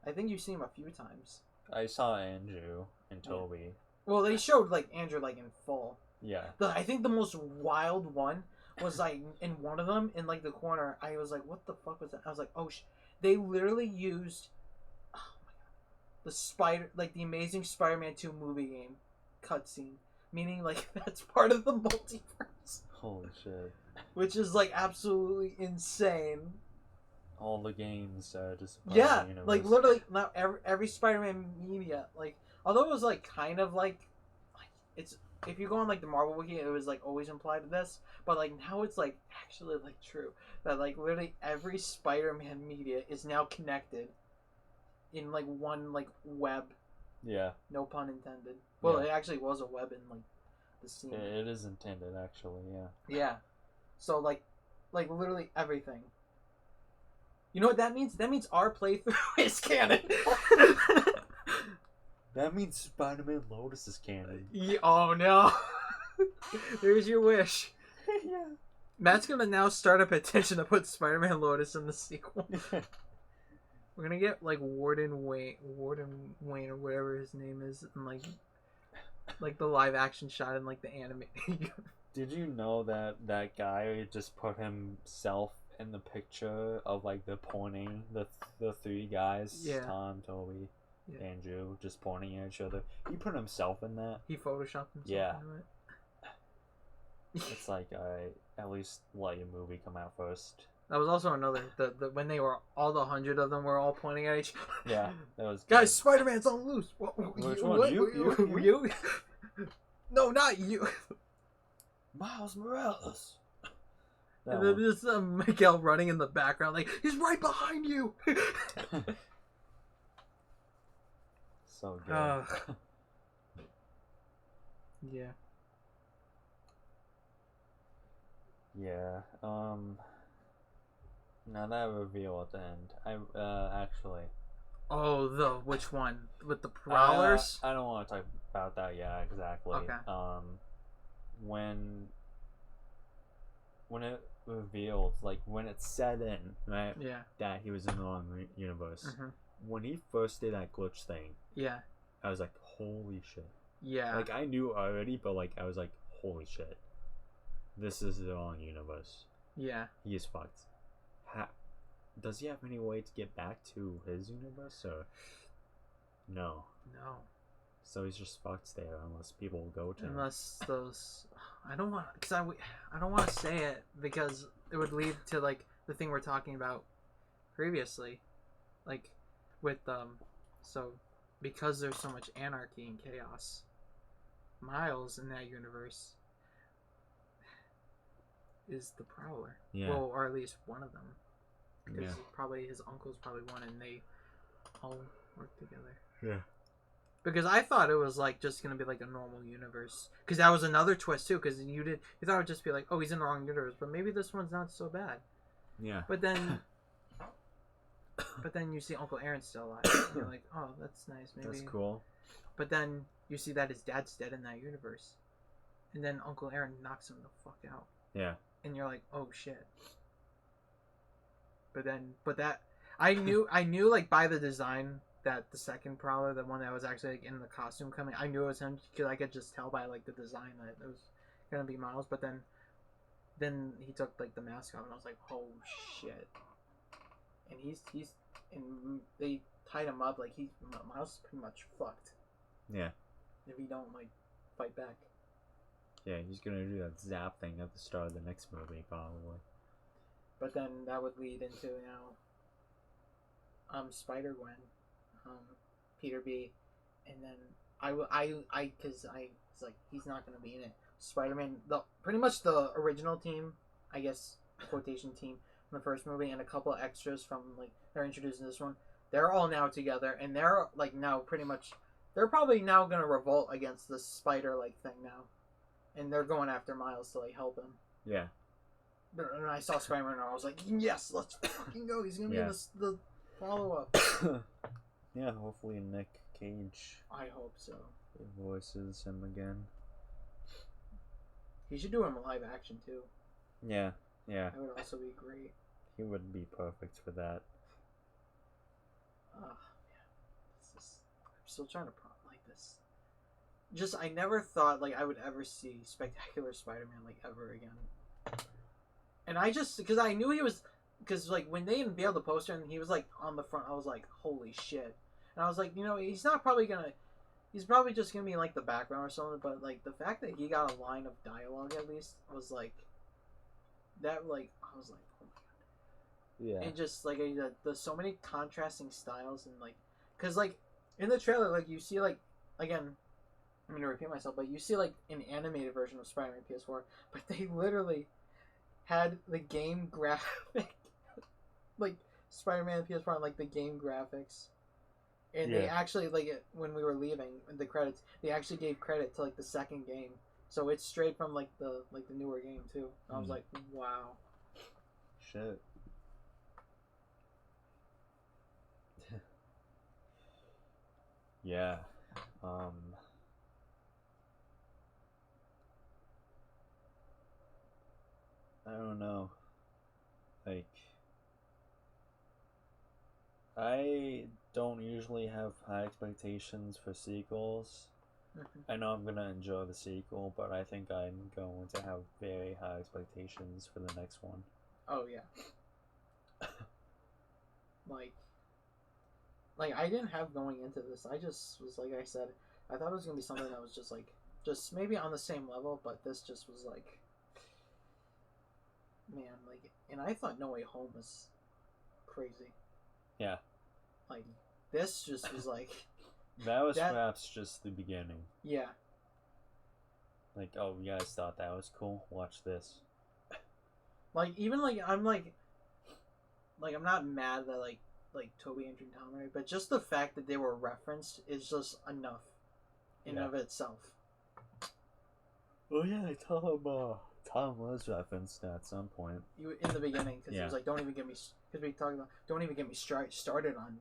I think you've seen him a few times. I saw Andrew and Toby. Yeah. Well, they showed like Andrew like in full. Yeah. I think the most wild one was like in one of them in like the corner. I was like, what the fuck was that? I was like, oh they literally used, oh my god, the Amazing Spider-Man 2 movie game cutscene, meaning like that's part of the multiverse. Holy shit. Which is like absolutely insane. All the games are just like literally now every Spider-Man media, like, although it was like kind of like it's, if you go on like the Marvel wiki, it was like always implied to this, but like now it's like actually like true that like literally every Spider-Man media is now connected in like one like web. Yeah. No pun intended. Well, It actually was a web in like the scene. It is intended actually, yeah. Yeah. So like literally everything. You know what that means? That means our playthrough is canon. That means Spider-Man Lotus is canon. Yeah, oh no. There's your wish. Yeah. Matt's gonna now start a petition to put Spider-Man Lotus in the sequel. We're gonna get like Warden Wayne or whatever his name is, and like the live action shot in like the anime. Did you know that guy just put himself in the picture of like the pointing the 3 guys? Yeah. Tom, Toby, yeah. Andrew, just pointing at each other. He put himself in that. He photoshopped himself into it. It's like, at least let your movie come out first. That was also another the when they were all the 100 of them were all pointing at each. Yeah, that was. Guys, Spider-Man's on loose. Which one? You? No, not you. Miles Morales. And then there's Miguel running in the background, like, he's right behind you. So good. Yeah. Yeah. Now that reveal at the end, actually. Oh, which one with the Prowlers? I don't want to talk about that. Yeah, exactly. Okay. When when it revealed, like when it set in, right? Yeah. That he was in the wrong universe. Mm-hmm. When he first did that glitch thing, Yeah. I was like, holy shit. Yeah. Like I knew already, but like I was like, holy shit. This is the wrong universe. Yeah. He is fucked. Does he have any way to get back to his universe or no? No. So he's just fucked there unless people go to him. Unless those, I don't want, cause I don't want to say it because it would lead to like the thing we're talking about previously, like with so because there's so much anarchy and chaos, Miles in that universe is the Prowler. Yeah. Well, or at least one of them. Because Yeah. probably his uncle's probably one, and they all work together. Yeah. Because I thought it was like just gonna be like a normal universe. Because that was another twist too. Because you thought it would just be like, oh, he's in the wrong universe, but maybe this one's not so bad. Yeah. But then, you see Uncle Aaron's still alive. And you're like, oh, that's nice. Maybe That's cool. But then you see that his dad's dead in that universe, and then Uncle Aaron knocks him the fuck out. Yeah. And you're like, oh shit. But that I knew like by the design that the second Prowler, the one that was actually like in the costume coming, I knew it was him because I could just tell by like the design that it was gonna be Miles. But then he took like the mask off, and I was like, oh shit. And he's and they tied him up like Miles is pretty much fucked. Yeah. If he don't like fight back. Yeah, he's gonna do that zap thing at the start of the next movie probably. But then that would lead into Spider-Gwen, Peter B, and then because I was like, he's not gonna be in it. Spider-Man, pretty much the original team, I guess, quotation team from the first movie, and a couple of extras from like they're introduced in this one. They're all now together, and they're like now pretty much, they're probably now gonna revolt against this spider-like thing now, and they're going after Miles to like help him. Yeah. And I saw Spider-Man and I was like, yes, let's fucking go. He's going to be in the follow-up. Yeah, hopefully Nick Cage I hope so. voices him again. He should do him live action, too. Yeah, yeah. That would also be great. He would be perfect for that. Oh, man. I'm still trying to like this. Just, I never thought, like, I would ever see Spectacular Spider-Man, like, ever again. And I just, because I knew he was, because like when they unveiled the poster and he was like on the front, I was like, holy shit. And I was like, he's probably just gonna be in like the background or something, but like the fact that he got a line of dialogue at least was like, that like, I was like, oh my god. Yeah. And just like, there's so many contrasting styles and like, because like in the trailer, like you see like, again, I'm gonna repeat myself, but you see like an animated version of Spider-Man PS4, but they literally had the game graphic, like Spider-Man PS4, like the game graphics, and they actually like when we were leaving the credits, they actually gave credit to like the second game, so it's straight from like the newer game too. I was like, wow, shit. Yeah. I don't know. Like, I don't usually have high expectations for sequels. I know I'm gonna enjoy the sequel, but I think I'm going to have very high expectations for the next one. Oh yeah. like I didn't have going into this. I just was like I said, I thought it was gonna be something that was just maybe on the same level, but this just was like, man, like, and I thought No Way Home was crazy. Yeah. Like, this just was like... that was perhaps just the beginning. Yeah. Like, oh, you guys thought that was cool? Watch this. Like, even, like, I'm not mad that, like Toby, Andrew, and Tom, right? But just the fact that they were referenced is just enough in of itself. Oh, yeah, Tom was referenced at some point. In the beginning, because he was like, don't even get me started on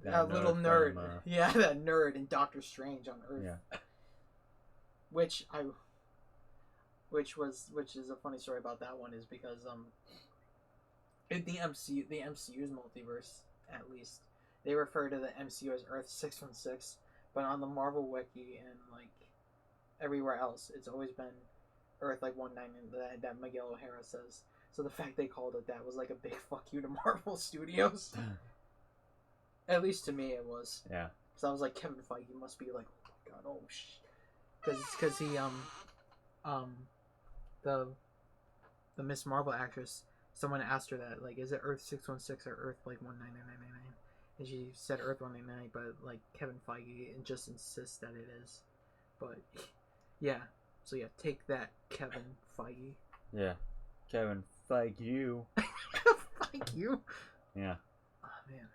that little nerd. From, yeah, that nerd in Doctor Strange on Earth. Yeah. Which which is a funny story about that one is because in the MCU's multiverse at least they refer to the MCU as Earth 616, but on the Marvel wiki and like everywhere else, it's always been Earth like 19 that Miguel O'Hara says. So the fact they called it that was like a big fuck you to Marvel Studios. At least to me, it was. Yeah. So I was like, Kevin Feige must be like, oh my god, oh shit, because he the Miss Marvel actress, someone asked her that like, is it Earth 616 or Earth like 19999? And she said Earth 199, but like Kevin Feige just insists that it is. But yeah, so yeah, take that, Kevin Feige. Yeah, Kevin Feige you. Feige you. Yeah. Oh man,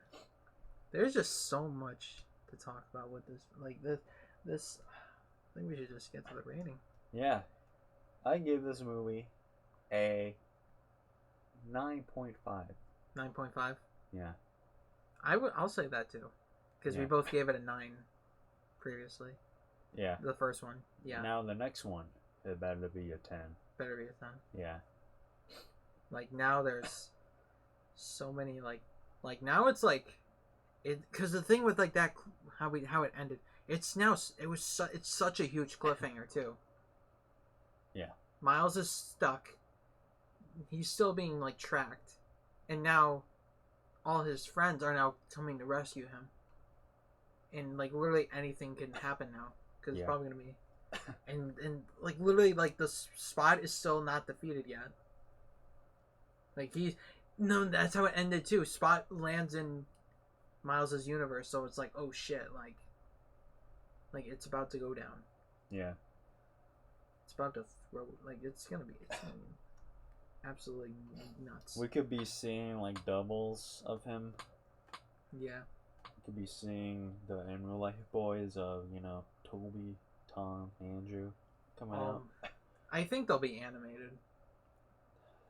there's just so much to talk about with this. Like this. I think we should just get to the rating. Yeah, I give this movie a 9.5. 9.5. Yeah. I'll say that too, because we both gave it a 9 previously. Yeah. The first one. Yeah. Now the next one, it better be a 10. Better be a 10. Yeah. Like now there's so many like now it's because the thing with like that how it ended, it's such a huge cliffhanger too. Yeah. Miles is stuck. He's still being like tracked, and now all his friends are now coming to rescue him. And like literally anything can happen now because it's probably gonna be, and like literally like the Spot is still not defeated yet. Like that's how it ended too. Spot lands in Miles's universe, so it's like, oh shit, like it's about to go down. Yeah. It's about to throw, like it's gonna be absolutely nuts. We could be seeing like doubles of him. Yeah. We could be seeing the in real life boys of, Toby, Tom, Andrew coming out. I think they'll be animated.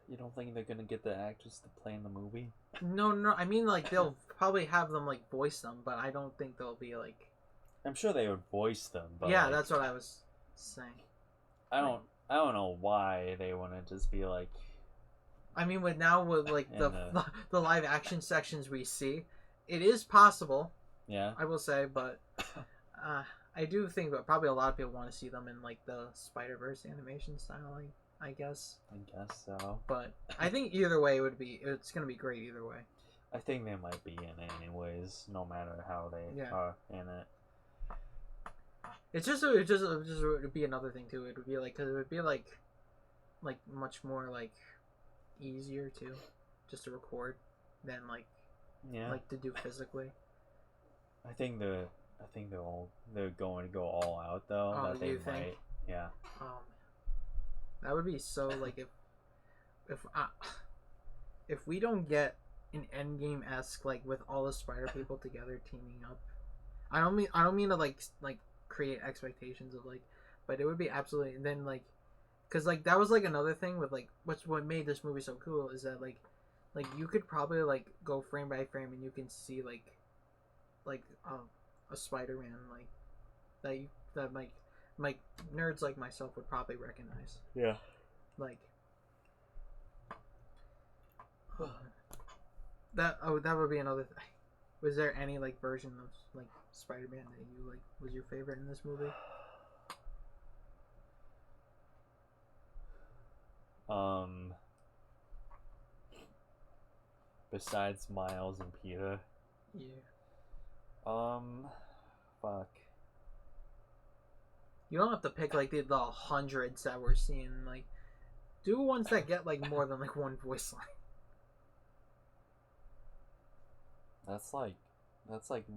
You don't think they're gonna get the actors to play in the movie? No. I mean, like they'll probably have them like voice them, but I don't think they'll be like. I'm sure they would voice them, but yeah, that's what I was saying. I don't know why they wouldn't just be like. I mean, with like the live action sections we see, it is possible. Yeah. I will say, but I do think that probably a lot of people want to see them in like the Spider-Verse animation style. I guess. I guess so. But I think either way it's gonna be great either way. I think they might be in it anyways, no matter how they are in it. It would be another thing too. It would be like, because it would be like much more like easier too, just to record than like to do physically. I think they're going to go all out though. Oh, that they you think? might, yeah. That would be so like if we don't get an Endgame-esque like with all the Spider people together teaming up. I don't mean to like create expectations of like, but it would be absolutely, and then like, because like that was like another thing with like what made this movie so cool is that like you could probably like go frame by frame and you can see like a Spider-Man like that like nerds like myself would probably recognize. Yeah. Like that would be another thing. Was there any like version of like Spider-Man that you like was your favorite in this movie? Besides Miles and Peter. Yeah. Fuck. You don't have to pick like the hundreds that we're seeing. Like, do ones that get like more than like one voice line. That's like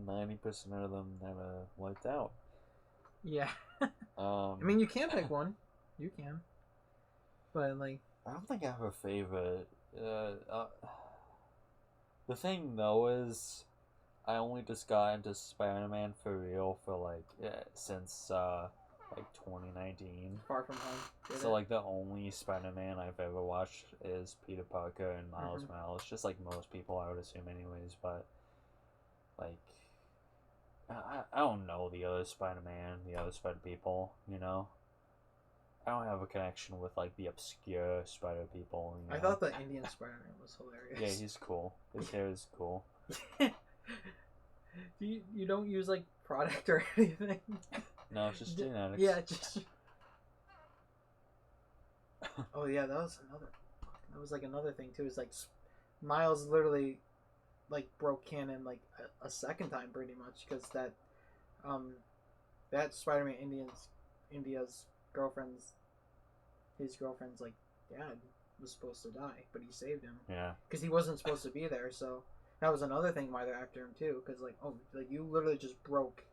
90% of them that are wiped out. Yeah. I mean, you can pick one. You can. But like, I don't think I have a favorite. The thing though is, I only just got into Spider-Man for real for like since like 2019. Far From Home. So like the only Spider-Man I've ever watched is Peter Parker and Miles Morales, just like most people I would assume anyways, but like I don't know the other Spider-Man, the other Spider people, you know. I don't have a connection with like the obscure spider people. You know? I thought the Indian Spider-Man was hilarious. Yeah, he's cool. His hair is cool. you don't use like product or anything? No, it's just genetics. Yeah, just. Oh yeah, that was like another thing too. Is like Miles literally like broke canon like a second time pretty much because that Spider-Man India's his girlfriend's like dad was supposed to die, but he saved him. Yeah. Because he wasn't supposed to be there, so that was another thing why they're after him too. Because like, oh, like you literally just broke.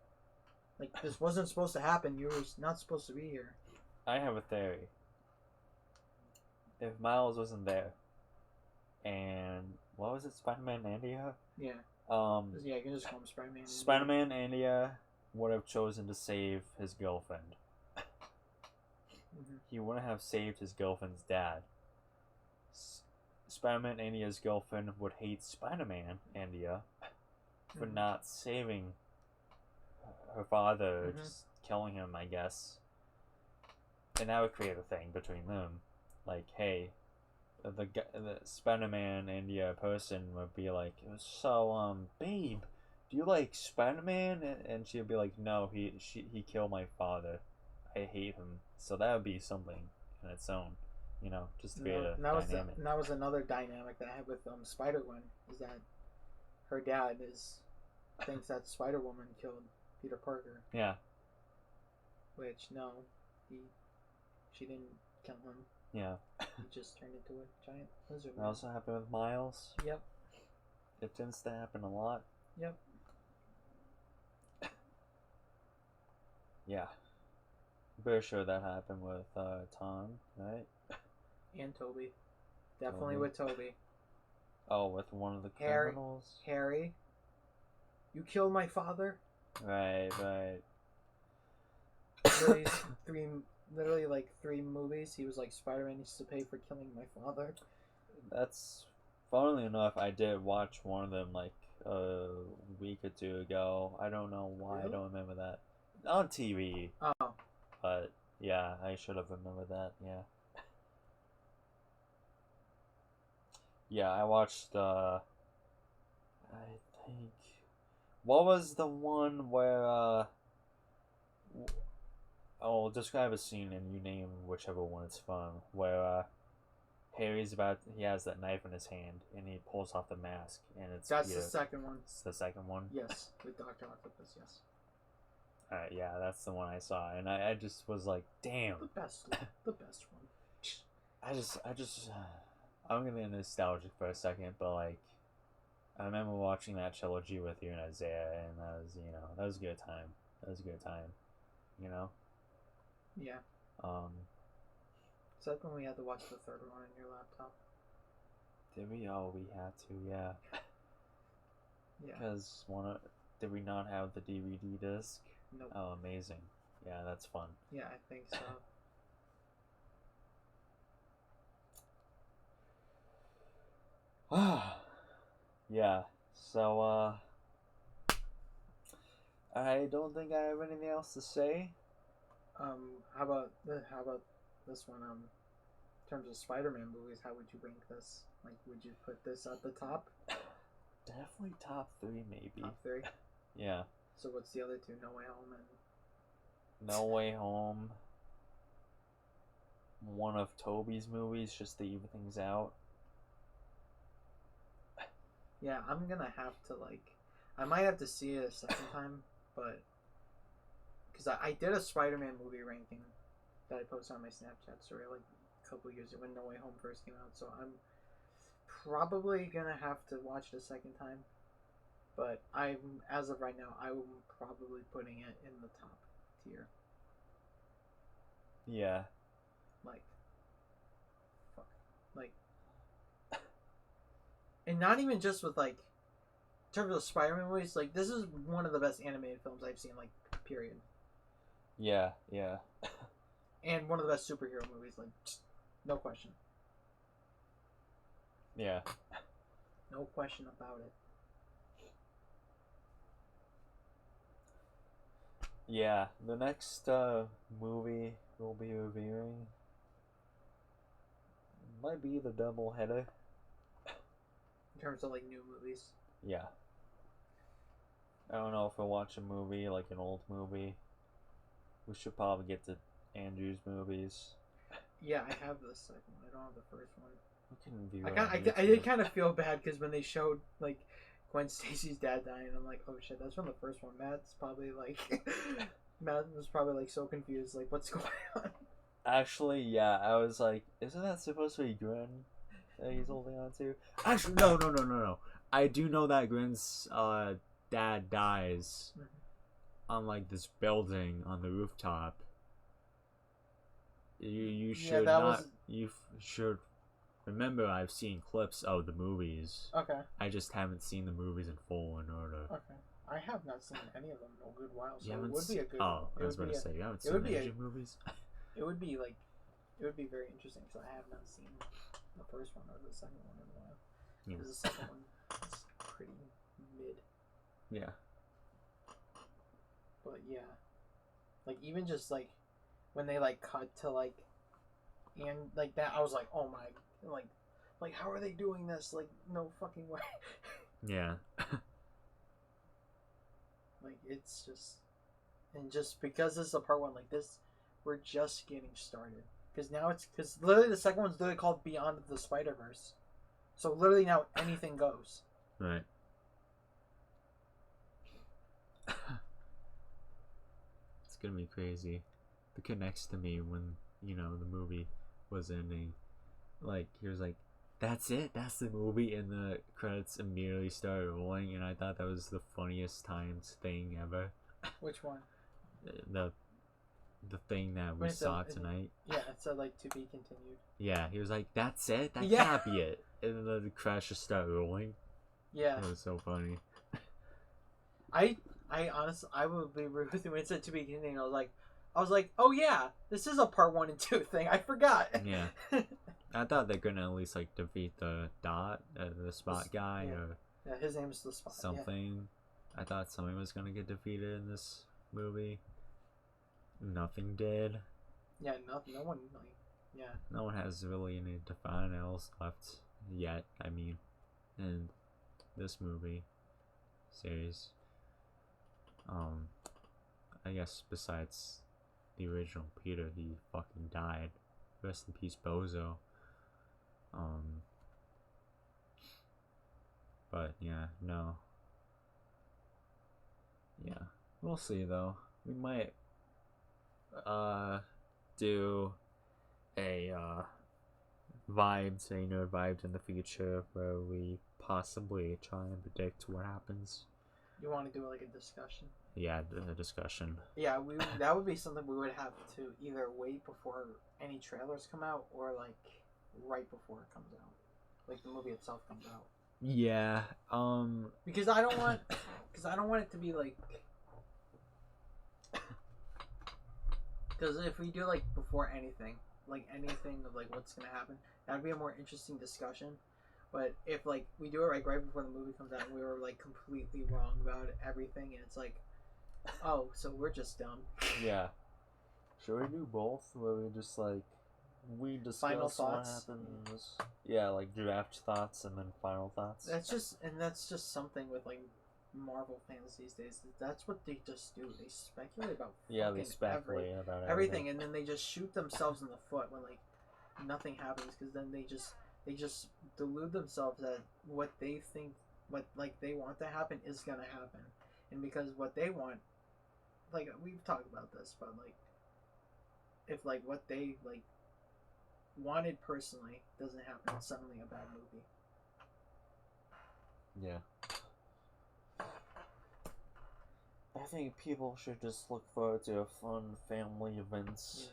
Like this wasn't supposed to happen. You were not supposed to be here. I have a theory. If Miles wasn't there, and what was it, Spider-Man India? Yeah. Yeah, you can just call him Spider-Man. Spider-Man India would have chosen to save his girlfriend. Mm-hmm. He wouldn't have saved his girlfriend's dad. Spider-Man India's girlfriend would hate Spider-Man India for not saving her father, just killing him, I guess. And that would create a thing between them. Like, hey, the Spider-Man India person would be like, so, babe, do you like Spider-Man? And she'd be like, no, he killed my father. I hate him. So that would be something in its own, you know, just to create a dynamic. That was another dynamic that I had with Spider-Gwen, is that her dad thinks that Spider-Woman killed Peter Parker. Yeah. Which, no, she didn't kill him. Yeah. He just turned into a giant lizard. That also happened with Miles. Yep. It tends to happen a lot. Yep. Yeah. Pretty sure that happened with Tom, right? And Toby. Definitely Toby. with Toby. Oh, with one of the criminals? Harry. You killed my father? Right. Literally like 3 movies, he was like, Spider-Man needs to pay for killing my father. That's, funnily enough, I did watch one of them like a week or 2 ago. I don't know why. Really? I don't remember that. On TV. Oh. But, yeah, I should have remembered that, yeah. Yeah, I watched, I think... What was the one where, I'll describe a scene and you name whichever one it's from, where, he has that knife in his hand, and he pulls off the mask, and it's That's Peter. the second one. It's the second one? Yes, with Dr. Octopus, yes. Alright, yeah, that's the one I saw, and I just was like, damn. The best one. I'm gonna get nostalgic for a second, but like, I remember watching that trilogy with you and Isaiah, and that was a good time. You know? Yeah. Except when we had to watch the third one on your laptop. Did we? Oh, we had to, yeah. Yeah. Because did we not have the DVD disc? Nope. Oh, amazing. Yeah, that's fun. Yeah, I think so. Yeah, so, I don't think I have anything else to say. How about this one? In terms of Spider-Man movies, how would you rank this? Like, would you put this at the top? Definitely top 3, maybe. Top 3? Yeah. So what's the other 2? No Way Home and... No Way Home. One of Toby's movies, just to even things out. Yeah, I'm gonna have to, like... I might have to see it a second time, but... Because I did a Spider-Man movie ranking that I posted on my Snapchat story, like, a couple years ago when No Way Home first came out, so I'm probably gonna have to watch it a second time. But as of right now, I'm probably putting it in the top tier. Yeah. Like, fuck. Like, and not even just with, like, in terms of Spider-Man movies, like, this is one of the best animated films I've seen, like, period. Yeah. And one of the best superhero movies, like, no question. Yeah. No question about it. Yeah, the next movie we'll be reviewing might be the double header. In terms of like new movies. Yeah. I don't know if we'll watch a movie, like an old movie. We should probably get to Andrew's movies. Yeah, I have the second one. I don't have the first one. We can view I did kind of feel bad because when they showed like Gwen Stacy's dad dying, I'm like, oh shit, that's from the first one. Matt's probably like, Matt was probably like so confused, like what's going on. Actually, yeah, I was like, isn't that supposed to be Gwen that he's holding on to? Actually, no. I do know that Gwen's dad dies on like this building on the rooftop. You should you should remember I've seen clips of the movies. Okay. I just haven't seen the movies in full in order. Okay. I have not seen any of them in a good while, so it would be a good. Oh, I was about to say you haven't seen the Asian movies. It would be like, it would be very interesting because I have not seen the first one or the second one in a while. Because the second one is pretty mid. Yeah. But yeah, like even just like when they like cut to like, and like that, I was like, oh my, like how are they doing this? Like no fucking way. Yeah. Like it's just, and just because this is a part one, like this, we're just getting started. Because now because literally the second one's literally called Beyond the Spider-Verse. So literally now anything goes. Right. It's gonna be crazy. It connects to me when, you know, the movie was ending. Like, he was like, that's it? That's the movie? And the credits immediately started rolling, and I thought that was the funniest times thing ever. Which one? The thing that we saw tonight. Yeah, it said like to be continued. Yeah, he was like, that's it? That can't be it. And then the crash just started rolling. Yeah. It was so funny. I honestly, I would be rude with you when it said to be continued. I was like, oh yeah, this is a part 1 and 2 thing. I forgot. Yeah. I thought they're gonna at least like defeat the Dot, the Spot guy, or his name is the Spot. something. Yeah. I thought somebody was gonna get defeated in this movie. Nothing did. Yeah, no one like, yeah. No one has really any defining-else left yet. I mean, in this movie series. I guess besides the original Peter, he fucking died. Rest in peace, Bozo. But yeah, no. Yeah, we'll see though. We might do a nerd vibes in the future where we possibly try and predict what happens. You want to do like a discussion? Yeah, a discussion. Yeah, that would be something we would have to either wait before any trailers come out or like right before it comes out, like the movie itself comes out. Yeah. Because I don't want it to be like. Because if we do like before anything of like what's gonna happen, that'd be a more interesting discussion. But if like we do it like right before the movie comes out and we were like completely wrong about everything, and it's like, oh, so we're just dumb. Yeah. Should we do both? Where we just like discuss final what thoughts. happens? Yeah, like draft thoughts and then final thoughts. That's just something with like Marvel fans these days. That's what they just do. They speculate about they speculate about everything, and then they just shoot themselves in the foot when like nothing happens, because then they just delude themselves that what they think, what like they want to happen is gonna happen, and because what they want, like we've talked about this, but like if like what they like wanted personally doesn't happen, it's suddenly a bad movie. Yeah. I think people should just look forward to fun family events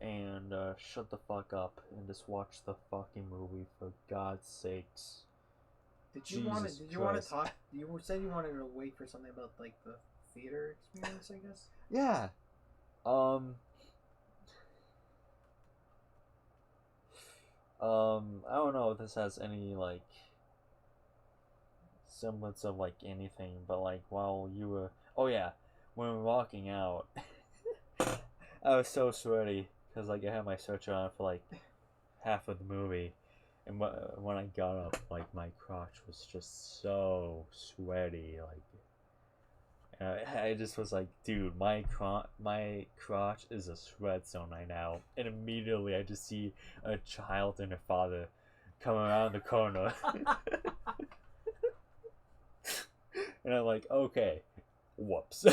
and shut the fuck up and just watch the fucking movie, for God's sakes. Did you want to talk? You said you wanted to wait for something about like the theater experience, I guess. Yeah. I don't know if this has any like semblance of like anything, but like while you were, when we were walking out, I was so sweaty because like I had my sweatshirt on for like half of the movie, and when I got up, like my crotch was just so sweaty, like. I just was like, dude, my crotch is a sweat zone right now, and immediately I just see a child and a father come around the corner, and I'm like, okay, whoops.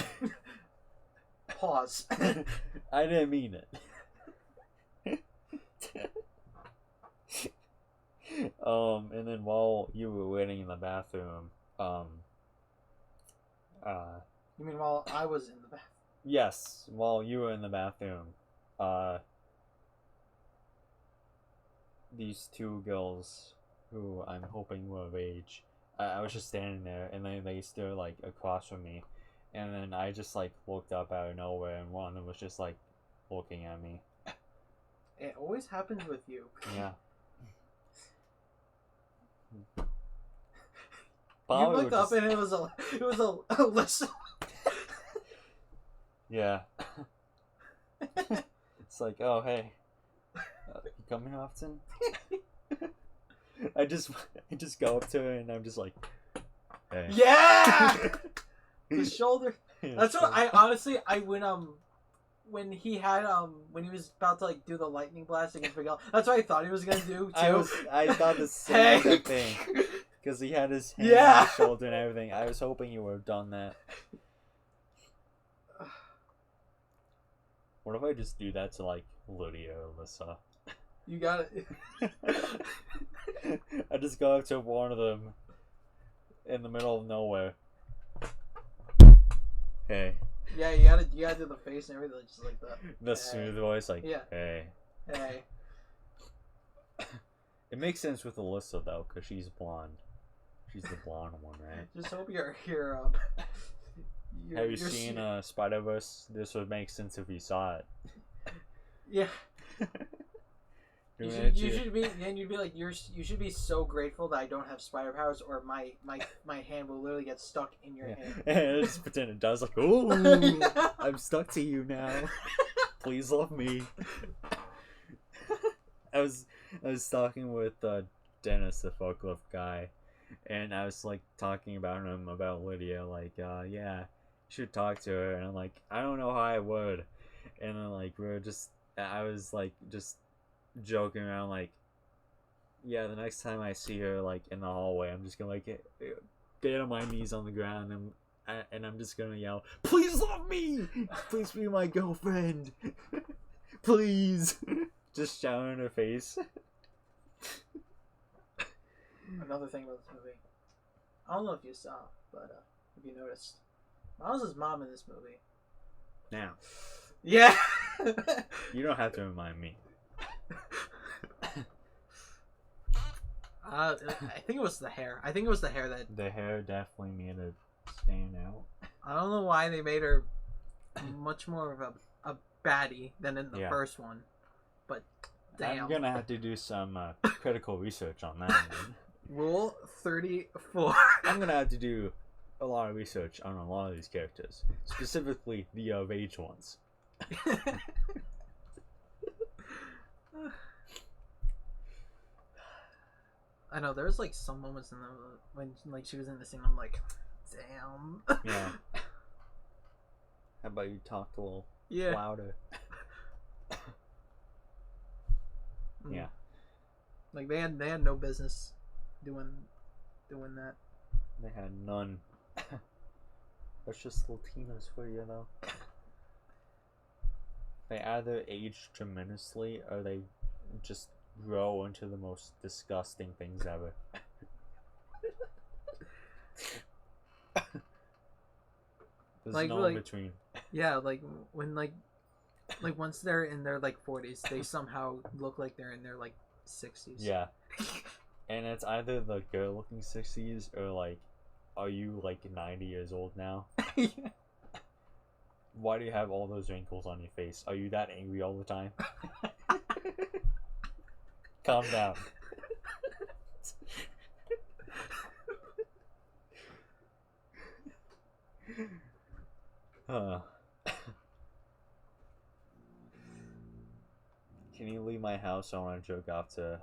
Pause. I didn't mean it. And then while you were waiting in the bathroom, You mean while I was in the bathroom? yes, while you were in the bathroom, these two girls who I'm hoping were of age, I was just standing there, and then they stood like across from me, and then I just like looked up out of nowhere, and one of them was just like looking at me. It always happens with you. Yeah. You looked up and it was Alyssa. Yeah. It's like, oh hey, you come here often? I just go up to her and I'm just like, hey. Yeah. The shoulder. Yeah, That's what I honestly when he had when he was about to like do the lightning blast against Miguel. That's what I thought he was gonna do too. I thought the same Hey. thing. Because he had his hand Yeah. on his shoulder and everything. I was hoping you would have done that. What if I just do that to like Lydia or Alyssa? You got it. I just go up to one of them in the middle of nowhere. Hey. Yeah, you gotta do the face and everything just like that. The smooth voice, like, Yeah. hey. Hey. It makes sense with Alyssa though, because she's blonde. She's the blonde one, right? Just hope you're Have you seen Spider-Verse? This would make sense if you saw it. Yeah. You should be, and you'd be like, you should be so grateful that I don't have spider powers, or my hand will literally get stuck in your hand. And just pretend it does, like, ooh, Yeah. I'm stuck to you now. Please love me. I was talking with Dennis, the forklift guy, and I was like talking about him about Lydia, like, yeah, you should talk to her, and I'm like, I don't know how I would, and then like I was like just joking around, like, yeah, the next time I see her like in the hallway, I'm just gonna like get on my knees on the ground and I'm just gonna yell, please love me, please be my girlfriend, please, just shout in her face. Another thing about this movie, I don't know if you saw, but if you noticed, Miles' mom in this movie. Now, Yeah. you don't have to remind me. I think it was the hair. I think it was the hair that. The hair definitely made it stand out. I don't know why they made her much more of a baddie than in the first one, but damn. I'm gonna have to do some critical research on that one. Rule 34. I'm gonna have to do a lot of research on a lot of these characters, specifically the of age ones. I know there's like some moments in the when like she was in the scene, I'm like, damn. Yeah. How about you talk a little Yeah. louder? Yeah. Like they had no business doing that. They had none. That's just Latinos for you, though. They either age tremendously or they just grow into the most disgusting things ever. There's Like, no in between. Yeah, like when like once they're in their like 40s, they somehow look like they're in their like 60s. Yeah. And it's either the good looking 60s or like, are you like 90 years old now? Yeah. Why do you have all those wrinkles on your face? Are you that angry all the time? Calm down. Can you leave my house? I want to jerk off to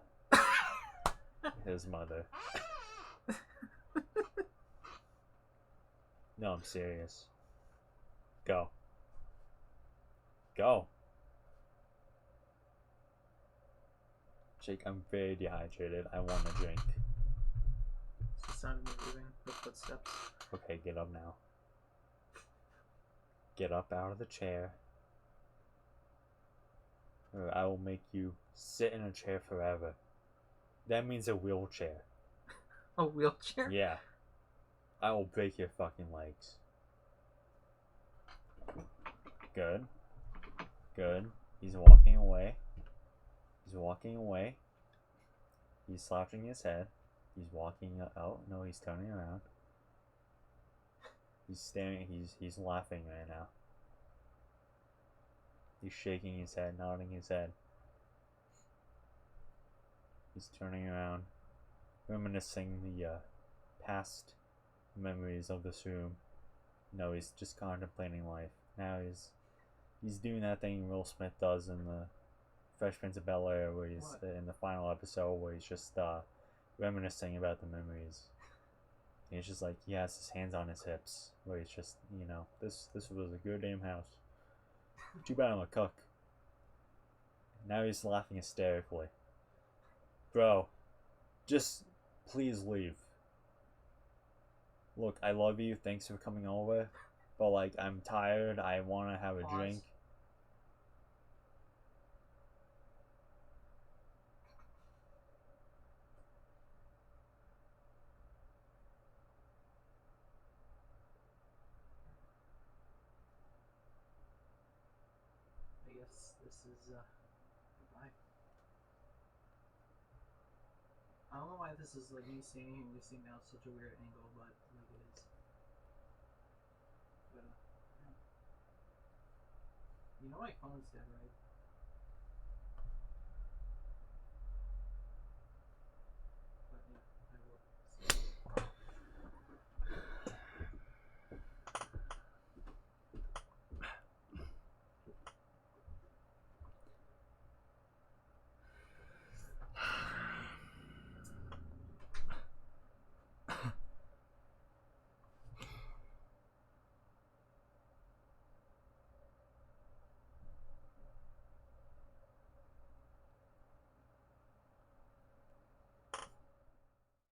his mother. No, I'm serious. Go. Go. Jake, I'm very dehydrated. I want a drink. It's the sound of me moving with footsteps. Okay, get up now. Get up out of the chair. Or I will make you sit in a chair forever. That means a wheelchair. A wheelchair? Yeah. I will break your fucking legs. Good. Good. He's walking away. He's walking away. He's slouching his head. He's walking. Oh no, he's turning around. He's staring. He's laughing right now. He's shaking his head, nodding his head. He's turning around, reminiscing the past memories of this room. No, he's just contemplating life. Now he's doing that thing Will Smith does in the Fresh Prince of Bel-Air, where he's in the final episode, where he's just reminiscing about the memories. And he's just like, he has his hands on his hips, where he's just, you know, this was a good damn house. Too bad I'm a cuck. Now he's laughing hysterically. Bro, just please leave. Look, I love you. Thanks for coming over. But, like, I'm tired. I want to have a drink. I guess this is, goodbye. I don't know why this is, like, me seeing him, you see now such a weird angle, but, like, it is. But, yeah. You know my phone's dead, right?